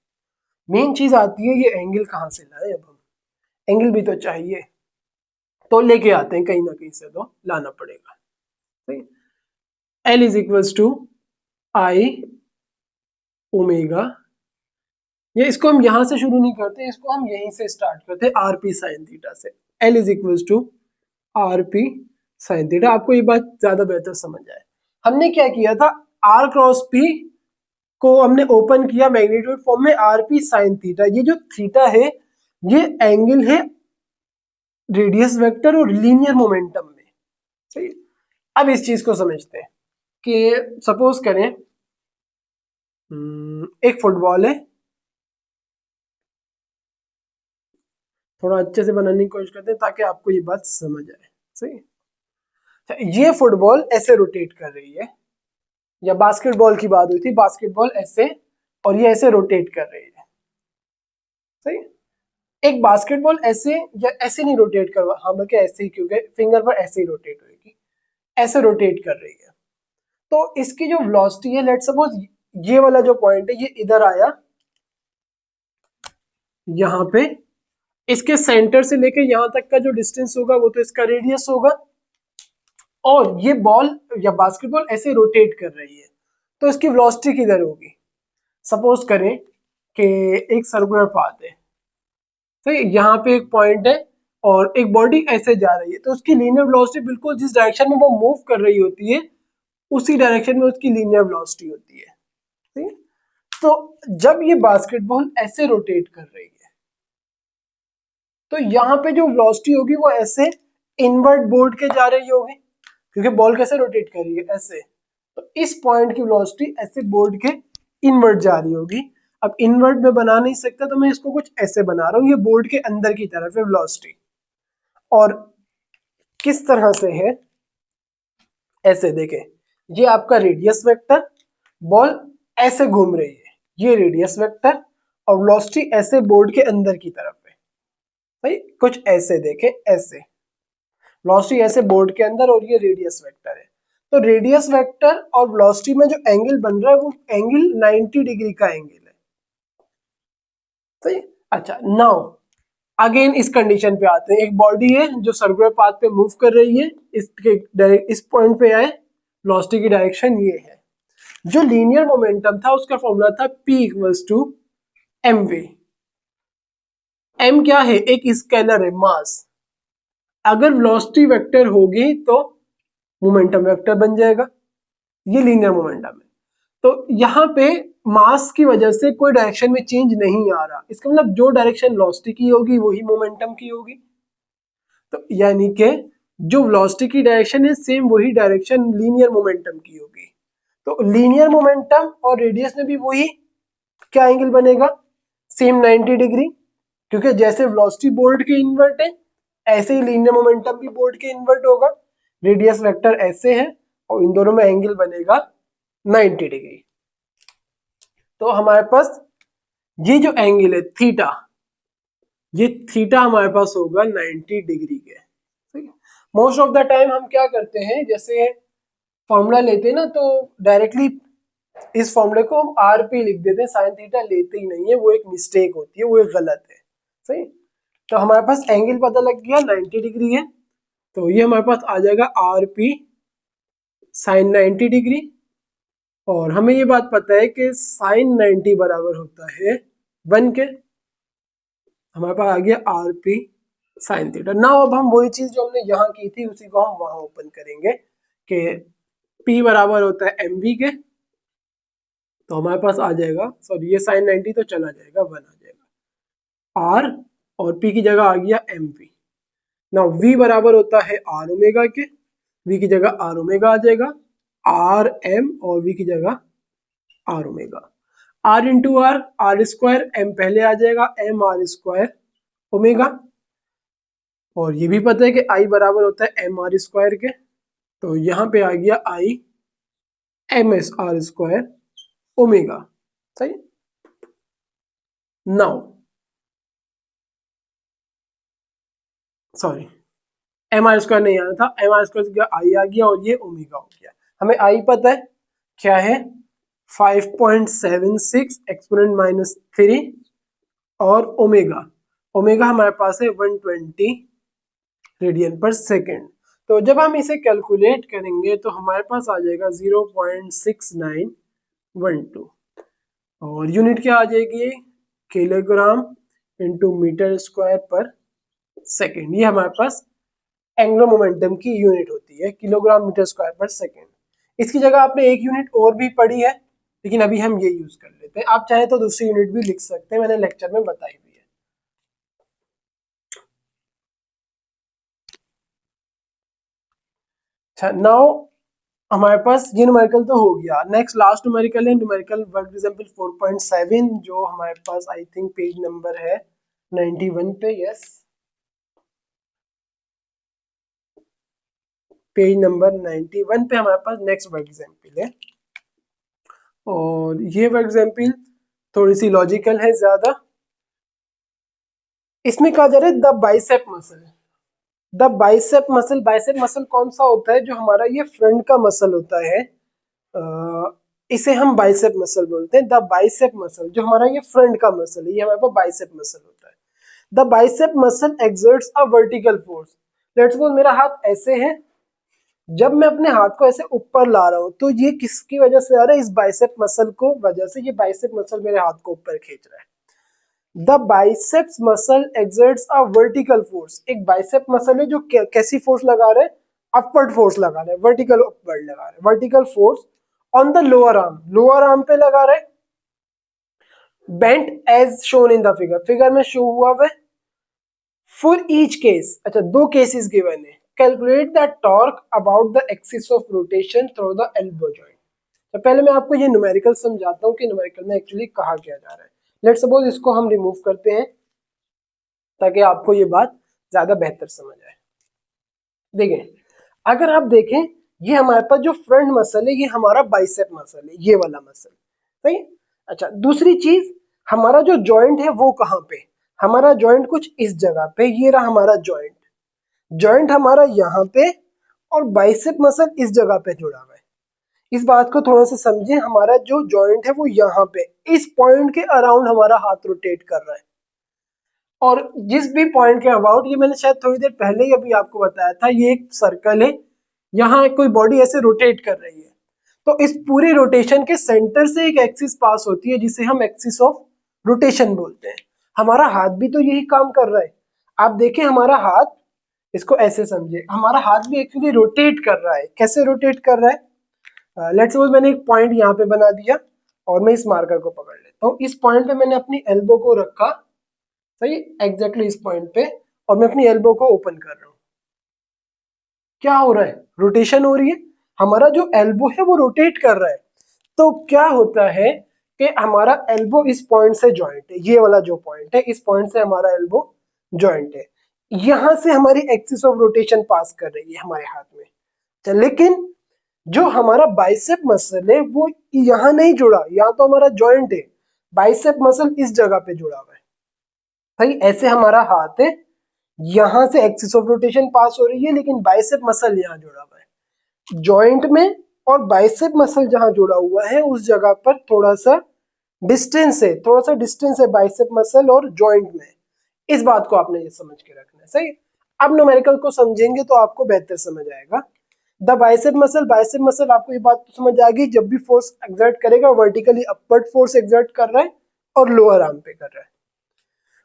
मेन चीज आती है ये एंगल कहां से लाए, अब हम एंगल भी तो चाहिए, तो लेके आते हैं कहीं ना कहीं से तो लाना पड़ेगा। L is equals to I omega, ये इसको हम यहां से शुरू नहीं करते, इसको हम यहीं से स्टार्ट करते हैं, आर पी साइन थीटा से। L is equals to R P sine theta. आपको ये बात ज्यादा बेहतर समझ आए, हमने क्या किया था, आर क्रॉस पी को हमने ओपन किया मैग्नीट्यूड फॉर्म में, आर पी साइन थीटा। ये जो थीटा है ये एंगल है रेडियस वेक्टर और लीनियर मोमेंटम में। सही, अब इस चीज को समझते हैं कि सपोज करें एक फुटबॉल है, थोड़ा अच्छे से बनाने की कोशिश करते हैं ताकि आपको ये बात समझ आए। सही, ये फुटबॉल ऐसे रोटेट कर रही है, या बास्केटबॉल की बात हुई थी, बास्केटबॉल ऐसे और ये ऐसे रोटेट कर रही है। सही, एक बास्केटबॉल ऐसे या ऐसे नहीं रोटेट कर, हाँ बल्कि ऐसे ही, क्योंकि फिंगर पर ऐसे ही रोटेट होगी, ऐसे रोटेट कर रही है। तो इसकी जो वेलोसिटी है, लेट सपोज ये वाला जो पॉइंट है ये इधर आया, यहाँ पे इसके सेंटर से लेके यहाँ तक का जो डिस्टेंस होगा वो तो इसका रेडियस होगा, और ये बॉल या बास्केटबॉल ऐसे रोटेट कर रही है, तो इसकी वेलोसिटी किधर होगी। सपोज करें कि एक सर्कुलर पाथ है, तो यहाँ पे एक पॉइंट है और एक बॉडी ऐसे जा रही है, तो उसकी लीनियर वेलोसिटी बिल्कुल जिस डायरेक्शन में वो मूव कर रही होती है उसी डायरेक्शन में उसकी लीनियर वेलोसिटी होती है। ठीक है? तो जब ये बास्केटबॉल ऐसे रोटेट कर रही है तो यहाँ पे जो वेलोसिटी होगी वो ऐसे इनवर्ट बोर्ड के जा रही होगी, क्योंकि बॉल कैसे रोटेट कर रही है, ऐसे। तो इस पॉइंट की वेलोसिटी ऐसे बोर्ड के इनवर्ट जा रही होगी। अब इनवर्ट में बना नहीं सकता तो मैं इसको कुछ ऐसे बना रहा हूँ, ये बोर्ड के अंदर की तरफ है वेलोसिटी, और किस तरह से है, ऐसे देखें, ये आपका रेडियस वेक्टर, बॉल ऐसे घूम रही है, ये रेडियस वेक्टर, और वेलोसिटी ऐसे बोर्ड के अंदर की तरफ है। भाई कुछ ऐसे देखें, ऐसे वेलोसिटी ऐसे बोर्ड के अंदर और ये रेडियस वेक्टर है। तो रेडियस वेक्टर और वेलोसिटी में जो एंगल बन रहा है वो एंगल 90 डिग्री का एंगल है। सही। अच्छा, नाउ अगेन इस कंडीशन पे आते हैं। एक बॉडी है जो सर्कुलर पाथ पे मूव कर रही है, इस पॉइंट पे आए, वेलोसिटी की डायरेक्शन ये है। जो लीनियर मोमेंटम था उसका फॉर्मूला था P equals to mv। m क्या है? एक स्केलर है, मास। अगर वेलोसिटी वेक्टर होगी तो मोमेंटम वेक्टर बन जाएगा। ये लीनियर मोमेंटम है। तो यहाँ पे मास की वजह से कोई डायरेक्शन में चेंज नहीं आ रहा, इसका मतलब जो डायरेक्शन वेलोसिटी की होगी वही मोमेंटम की होगी। तो यानी कि जो वेलोसिटी की डायरेक्शन है सेम वही डायरेक्शन लीनियर मोमेंटम की होगी। तो लीनियर मोमेंटम और रेडियस में भी वही क्या एंगल बनेगा? सेम 90 डिग्री, क्योंकि जैसे वेलोसिटी बोर्ड के इन्वर्ट है ऐसे ही लीनियर मोमेंटम भी बोर्ड के इन्वर्ट होगा। रेडियस वेक्टर ऐसे है और इन दोनों में एंगल बनेगा 90 डिग्री। तो हमारे पास ये जो एंगल है थीटा, ये थीटा हमारे पास होगा 90 डिग्री के। ठीक है। मोस्ट ऑफ द टाइम हम क्या करते हैं, जैसे फॉर्मूला लेते हैं ना तो डायरेक्टली इस फॉर्मूले को हम आर पी लिख देते हैं, साइन थीटा लेते ही नहीं है, वो एक मिस्टेक होती है, वो एक गलत है। सही। तो हमारे पास एंगल पता लग गया 90 डिग्री है, तो ये हमारे पास आ जाएगा आर पी साइन 90 डिग्री। और हमें ये बात पता है कि साइन 90 बराबर होता है 1 के। हमारे पास आ गया are P sine theta. Now अब हम वही चीज जो हमने यहाँ की थी उसी को हम वहां ओपन करेंगे कि P बराबर होता है mv के। तो हमारे पास आ जाएगा, सॉरी ये साइन 90 तो चला जाएगा, 1 आ जाएगा R, और P की जगह आ गया mv। नाउ V बराबर होता है R ओमेगा के, V की जगह R ओमेगा आ जाएगा, R M और V की जगह R omega. R into R, R square, M पहले आ जाएगा, M R स्क्वायर ओमेगा। और ये भी पता है कि I बराबर होता है एम आर स्क्वायर के, तो यहाँ पे आ गया I M S R square omega. सही। Now sorry, M R square नहीं आना था, एम आर स्क्वायर की जगह I आ गया और ये ओमेगा हो गया। हमें I पता है क्या है, 5.76 एक्सपोनेंट माइनस 3, और ओमेगा, ओमेगा हमारे पास है 120 रेडियन पर सेकेंड। तो जब हम इसे कैलकुलेट करेंगे तो हमारे पास आ जाएगा 0.6912, और यूनिट क्या आ जाएगी, किलोग्राम इंटू मीटर स्क्वायर पर सेकेंड। ये हमारे पास एंगुलर मोमेंटम की यूनिट होती है, किलोग्राम मीटर स्क्वायर पर सेकेंड। इसकी जगह आपने एक यूनिट और भी पढ़ी है, लेकिन अभी हम ये यूज कर लेते हैं। आप चाहे तो दूसरी यूनिट भी लिख सकते हैं, मैंने लेक्चर में बताई हुई है। अच्छा, नाउ हमारे पास ये न्यूमेरिकल तो हो गया। नेक्स्ट लास्ट न्यूमेरिकल है न्यूमेरिकल वर्क एग्जांपल 4.7, जो हमारे पास आई थिंक पेज नंबर है 91 पे। यस, पेज नंबर 91 पे हमारे पास नेक्स्ट वर्क एग्जांपल है। और ये वर्क एग्जांपल थोड़ी सी लॉजिकल है ज्यादा। इसमें कहा जा रहा है the bicep muscle. The bicep muscle, bicep muscle कौन सा होता है, जो हमारा ये फ्रंट का मसल होता है, इसे हम बाइसेप मसल बोलते हैं। द बाइसेप मसल जो हमारा ये फ्रंट का मसल है, ये हमारे पास बाइसेप मसल होता है। The bicep muscle exerts a vertical force. Let's suppose मेरा हाथ ऐसे है, जब मैं अपने हाथ को ऐसे ऊपर ला रहा हूं तो ये किसकी वजह से आ रहा है, इस बाइसेप मसल को वजह से। ये बाइसेप मसल मेरे हाथ को ऊपर खींच रहा है। The biceps muscle exerts a vertical force. एक बाइसेप मसल है जो कैसी फोर्स लगा रहा है, अपवर्ड फोर्स लगा रहा है, वर्टिकल अपवर्ड लगा रहा है, vertical force on the lower arm, lower arm पे लगा रहा है। Bent as shown in the figure, figure में शो हुआ हुआ है। फॉर ईच केस, अच्छा दो केसेस गिवन है। Calculate the torque about the axis of rotation through the elbow joint. तो पहले मैं आपको ये न्यूमेरिकल समझाता हूँ कि न्यूमेरिकल में एक्चुअली कहा क्या जा रहा है। लेट्स सपोज इसको हम रिमूव करते हैं ताकि आपको ये बात ज्यादा बेहतर समझ आए। देखिए, अगर आप देखें ये हमारे पास जो फ्रंट मसल है ये हमारा बाइसेप मसल है, ये वाला मसल। सही। अच्छा, दूसरी चीज, हमारा जो जॉइंट है वो कहाँ पे, हमारा जॉइंट कुछ इस जगह पे, ये रहा हमारा जॉइंट। जॉइंट हमारा यहाँ पे और बाइसेप मसल इस जगह पे जुड़ा हुआ है। इस बात को थोड़ा सा समझें, हमारा जो जॉइंट है वो यहाँ पे, इस पॉइंट के अराउंड हमारा हाथ रोटेट कर रहा है। और जिस भी पॉइंट के अबाउट, ये मैंने शायद थोड़ी देर पहले ही अभी आपको बताया था, ये एक सर्कल है, यहाँ कोई बॉडी ऐसे रोटेट कर रही है, तो इस पूरे रोटेशन के सेंटर से एक एक्सिस पास होती है जिसे हम एक्सिस ऑफ रोटेशन बोलते हैं। हमारा हाथ भी तो यही काम कर रहा है। आप देखें हमारा हाथ, इसको ऐसे समझे, हमारा हाथ भी एक्चुअली रोटेट कर रहा है। कैसे रोटेट कर रहा है? लेट्स सपोज मैंने एक पॉइंट यहाँ पे बना दिया और मैं इस मार्कर को पकड़ लेता हूँ। इस पॉइंट पे मैंने अपनी एल्बो को रखा, सही, एग्जैक्टली इस पॉइंट पे, और मैं अपनी एल्बो को ओपन कर रहा हूँ। क्या हो रहा है? रोटेशन हो रही है। हमारा जो एल्बो है वो रोटेट कर रहा है। तो क्या होता है कि हमारा एल्बो इस पॉइंट से जॉइंट है, ये वाला जो पॉइंट है, इस पॉइंट से हमारा एल्बो जॉइंट है। यहां से हमारी एक्सिस ऑफ रोटेशन पास कर रही है हमारे हाथ में। लेकिन जो हमारा बाइसेप मसल है वो यहाँ नहीं जुड़ा, यहाँ तो हमारा जॉइंट है, बाइसेप मसल इस जगह पे जुड़ा हुआ है। भाई ऐसे हमारा हाथ है, यहां से एक्सिस ऑफ रोटेशन पास हो रही है, लेकिन बाइसेप मसल यहाँ जुड़ा हुआ है जॉइंट में, और बाइसेप मसल जहां जुड़ा हुआ है उस जगह पर थोड़ा सा डिस्टेंस है, बाइसेप मसल और जॉइंट में। इस बात को आपने ये समझ के रखना है, सही। अब न्यूमेरिकल को समझेंगे तो आपको बेहतर समझ आएगा। द बाइसेप मसल आपको ये बात तो समझ आ गई, जब भी फोर्स एक्सर्ट करेगा वर्टिकली अपवर्ड फोर्स एक्सर्ट कर रहा है और लोअर आर्म पे कर रहा है।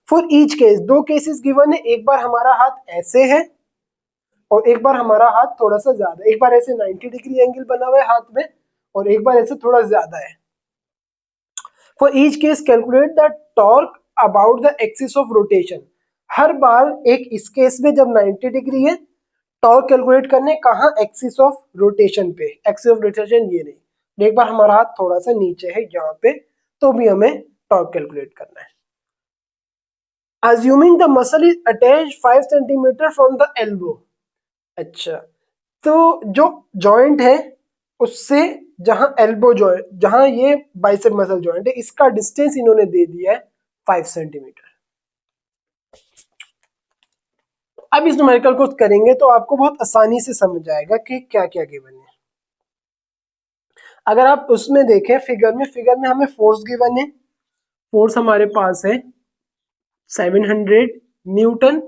फॉर ईच केस, दो केसेस गिवन है, एक बार हमारा हाथ ऐसे है और एक बार हमारा हाथ थोड़ा सा ज्यादा, एक बार ऐसे 90 डिग्री एंगल बना हुआ है हाथ में और एक बार ऐसे थोड़ा ज्यादा है। For each case calculate the torque about the axis of rotation. हर बार एक इस केस में जब 90 डिग्री है, टॉर्क कैलकुलेट करने कहाँ? एक्सिस ऑफ रोटेशन पे। एक्सिस ऑफ रोटेशन ये नहीं, एक बार हमारा हाथ थोड़ा सा नीचे है यहाँ पे, तो भी हमें टॉर्क कैलकुलेट करना है। Assuming the muscle is attached 5 centimetre from the elbow। अच्छा, तो जो जॉइंट है उससे जहां एल्बो जॉइंट, जहां ये बाइसेप मसल जॉइंट है, इसका डिस्टेंस इन्होंने दे दिया है 5 सेंटीमीटर। अब इस न्यूमेरिकल को करेंगे तो आपको बहुत आसानी से समझ आएगा कि क्या क्या गिवन है। अगर आप उसमें देखें फिगर में हमें फोर्स गिवन है। फोर्स हमारे पास है 700 न्यूटन।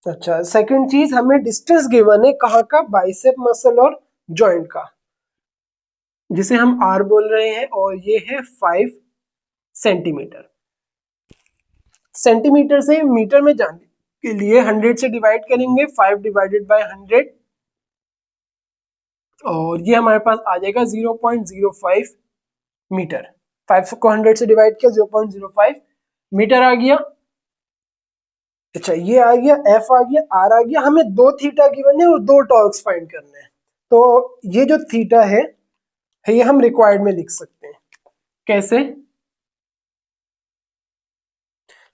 अच्छा, सेकंड चीज हमें डिस्टेंस गिवन है, कहाँ का? बाइसेप मसल और जॉइंट का, जिसे हम आर बोल रहे हैं, और ये है 5 सेंटीमीटर। सेंटीमीटर से मीटर में जाने के लिए 100 से डिवाइड करेंगे, 5 डिवाइडेड बाय 100, और ये हमारे पास आ जाएगा 0.05 मीटर। 5 को 100 से डिवाइड किया, 0.05 मीटर आ गया। अच्छा, ये आ गया, एफ आ गया, आर आ गया। हमें 2 थीटा गिवन है और 2 टॉर्क्स फाइंड करने हैं। तो ये जो थीटा है ये हम रिक्वायर्ड में लिख सकते हैं। कैसे?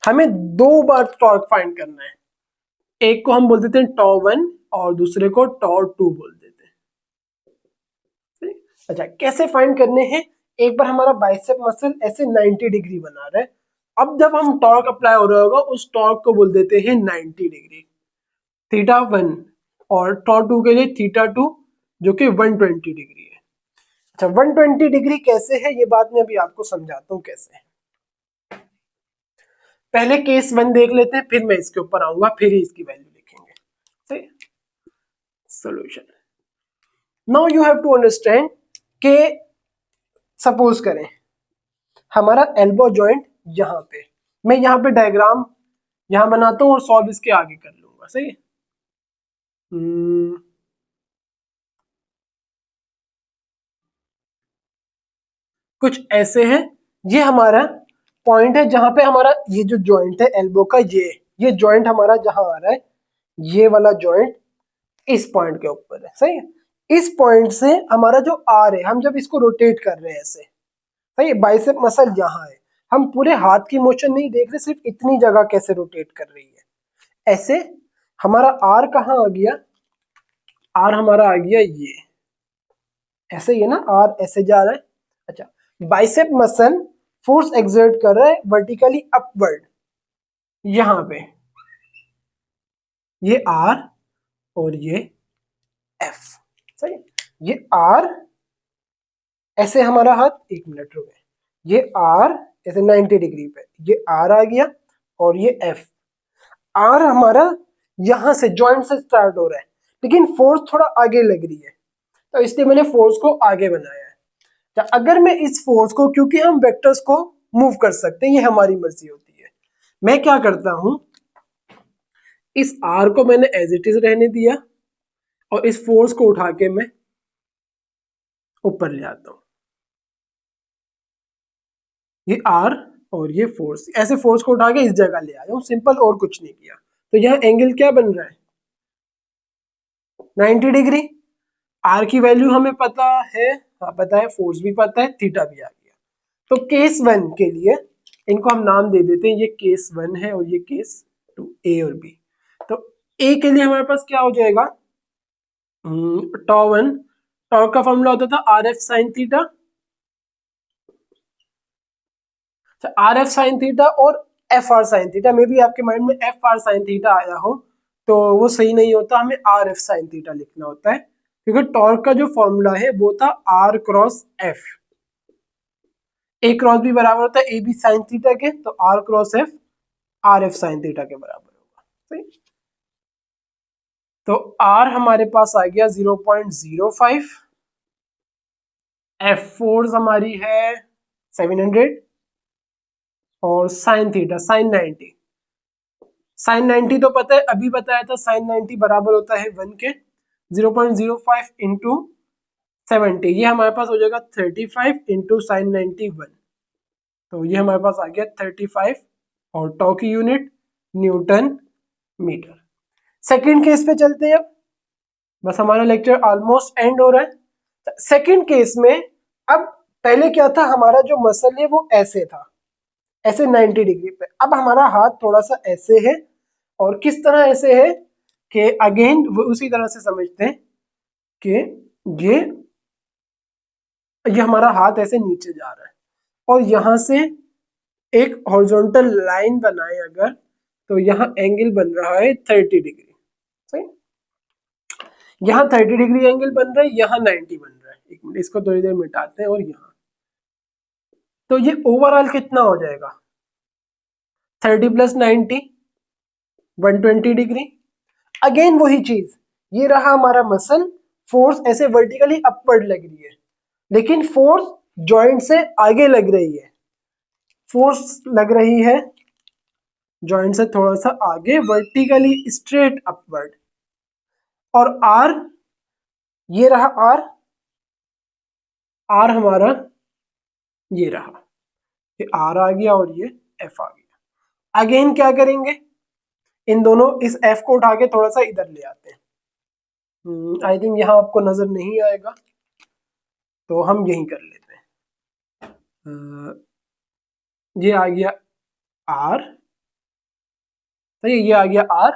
हमें 2 बार टॉर्क फाइंड करना है, एक को हम बोल देते हैं टॉ1 और दूसरे को टॉ2 बोल देते हैं। अच्छा, कैसे फाइंड करने हैं? एक बार हमारा बाइसेप मसल ऐसे 90 डिग्री बना रहा है, अब जब हम टॉर्क अप्लाई हो रहा होगा उस टॉर्क को बोल देते हैं 90 डिग्री, थीटा1, और टॉ2 के लिए थीटा2 जो कि 120 डिग्री है। अच्छा, 120 डिग्री कैसे है ये बात मैं अभी आपको समझाता हूँ कैसे है। पहले केस 1 देख लेते हैं, फिर मैं इसके ऊपर आऊंगा, फिर ही इसकी वैल्यू लिखेंगे। Solution, now you have to understand कि सपोज करें हमारा एल्बो जॉइंट यहाँ पे, मैं यहाँ पे डायग्राम यहाँ बनाता हूँ और सॉल्व इसके आगे कर लूंगा, सही है। कुछ ऐसे है, ये हमारा पॉइंट है जहां पे हमारा ये जो जॉइंट है एल्बो का, ये जॉइंट हमारा जहां आ रहा है, ये वाला जॉइंट इस पॉइंट के ऊपर है, सही है। इस पॉइंट से हमारा जो आर है, हम जब इसको रोटेट कर रहे हैं ऐसे, सही है, बाइसेप मसल यहाँ है, हम पूरे हाथ की मोशन नहीं देख रहे, सिर्फ इतनी जगह कैसे रोटेट कर रही है। ऐसे हमारा आर कहाँ आ गया? आर हमारा आ गया ये, ऐसे ही है ना, आर ऐसे जा रहा है। अच्छा, बाइसेप मसल फोर्स एक्सर्ट कर रहा है वर्टिकली अपवर्ड यहां पे, ये आर और ये एफ, सही। ये आर ऐसे हमारा हाथ, 1 मिनट रुके, ये आर ऐसे 90 डिग्री पे, ये आर आ गया और ये F। R हमारा यहां से जॉइंट से स्टार्ट हो रहा है, लेकिन फोर्स थोड़ा आगे लग रही है, तो इसलिए मैंने फोर्स को आगे बनाया है। तो अगर मैं इस फोर्स को, क्योंकि हम वेक्टर्स को मूव कर सकते हैं, ये हमारी मर्जी होती है, मैं क्या करता हूं, इस R को मैंने एज इट इज रहने दिया और इस फोर्स को उठा के मैं ऊपर ले आता हूं। ये R और ये फोर्स, ऐसे फोर्स को उठा के इस जगह ले आया हूं, सिंपल, और कुछ नहीं किया। तो यहाँ एंगल क्या बन रहा है, 90 डिग्री। R की वैल्यू हमें पता है, हाँ पता है, फोर्स भी पता है, थीटा भी आ गया। तो केस 1 के लिए इनको हम नाम दे देते हैं, ये केस 1 है और ये केस 2, A और B। तो A के लिए हमारे पास क्या हो जाएगा, टॉ1, टॉ का फॉर्मूला होता था RF sine theta, RF sine theta और FR साइन थीटा। मे भी आपके माइंड में FR साइन थीटा आया हो, तो वो सही नहीं होता, हमें RF साइन थीटा लिखना होता है, क्योंकि टॉर्क का जो फॉर्मूला है वो था R cross F। A cross B बराबर होता है AB साइन थीटा के, तो R cross F RF sine theta के बराबर होगा। सही, तो R हमारे पास आ गया 0.05, F फोर्स हमारी है 700 और साइन थीटा साइन 90। साइन 90 तो पता है, अभी बताया था, साइन 90 बराबर होता है 1 के। 0.05 इंटू 70, ये हमारे पास हो जाएगा 35 इंटू साइन 91, तो ये हमारे पास आ गया 35, और टॉ की unit newton metre. Second case पे चलते हैं अब, बस हमारा लेक्चर ऑलमोस्ट एंड हो रहा है। सेकंड केस में अब, पहले क्या था, हमारा जो मसल है वो ऐसे था, ऐसे 90 डिग्री पे। अब हमारा हाथ थोड़ा सा ऐसे है, और किस तरह ऐसे है कि अगेन उसी तरह से समझते हैं कि ये हमारा हाथ ऐसे नीचे जा रहा है, और यहां से एक हॉरिजॉन्टल लाइन बनाए अगर, तो यहाँ एंगल बन रहा है 30 डिग्री। सही, यहाँ 30 डिग्री एंगल बन रहा है, यहाँ 90 बन रहा है। एक मिनट, इसको थोड़ी देर मिटाते हैं, और यहाँ, तो ये ओवरऑल कितना हो जाएगा, 30 प्लस 90 120 डिग्री। अगेन वही चीज, ये रहा हमारा मसल, फोर्स ऐसे वर्टिकली अपवर्ड लग रही है, लेकिन फोर्स जॉइंट से आगे लग रही है, फोर्स लग रही है जॉइंट से थोड़ा सा आगे, वर्टिकली स्ट्रेट अपवर्ड। और R, ये रहा R, R हमारा ये रहा, ये R आ गया और ये F आ गया। अगेन क्या करेंगे, इन दोनों, इस F को उठा के थोड़ा सा इधर ले आते हैं। आई थिंक यहाँ आपको नजर नहीं आएगा, तो हम यही कर लेते हैं। ये आ गया R, तो ये आ गया R,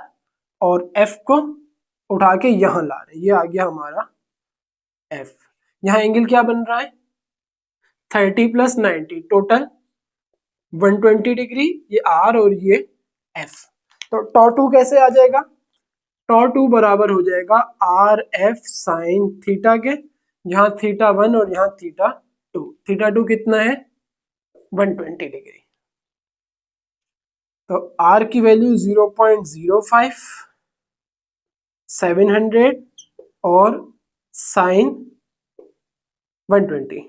और F को उठा के यहां ला रहे हैं, ये आ गया हमारा F। यहाँ एंगल क्या बन रहा है, 30 प्लस 90 टोटल 120 डिग्री, ये R और ये F। तो टॉ 2 कैसे आ जाएगा, टॉ 2 बराबर हो जाएगा RF साइन थीटा के, यहाँ थीटा 1 और यहाँ थीटा 2। थीटा 2 कितना है, 120 डिग्री। तो R की वैल्यू 0.05, 700 और साइन 120।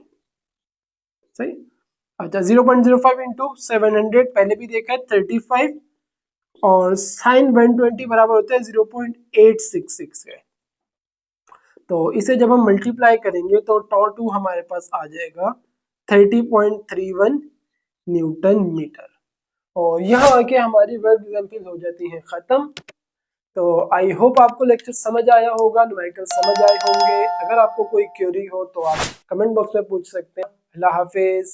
सही, अच्छा, 0.05 इंटू 700 पहले भी देखा है 35, और साइन 120 बराबर होता है 0.866 है। तो इसे जब हम मल्टीप्लाई करेंगे तो टॉ 2 हमारे पास आ जाएगा 30.31 न्यूटन मीटर। और यहाँ आके हमारी वर्क एग्जाम्पल हो जाती हैं खत्म। तो आई होप आपको लेक्चर समझ आया होगा, न्यूमेरिकल समझ आए होंगे। अगर आपको कोई क्वेरी हो तो आप कमेंट बॉक्स में पूछ सकते हैं। अल्लाह हाफिज।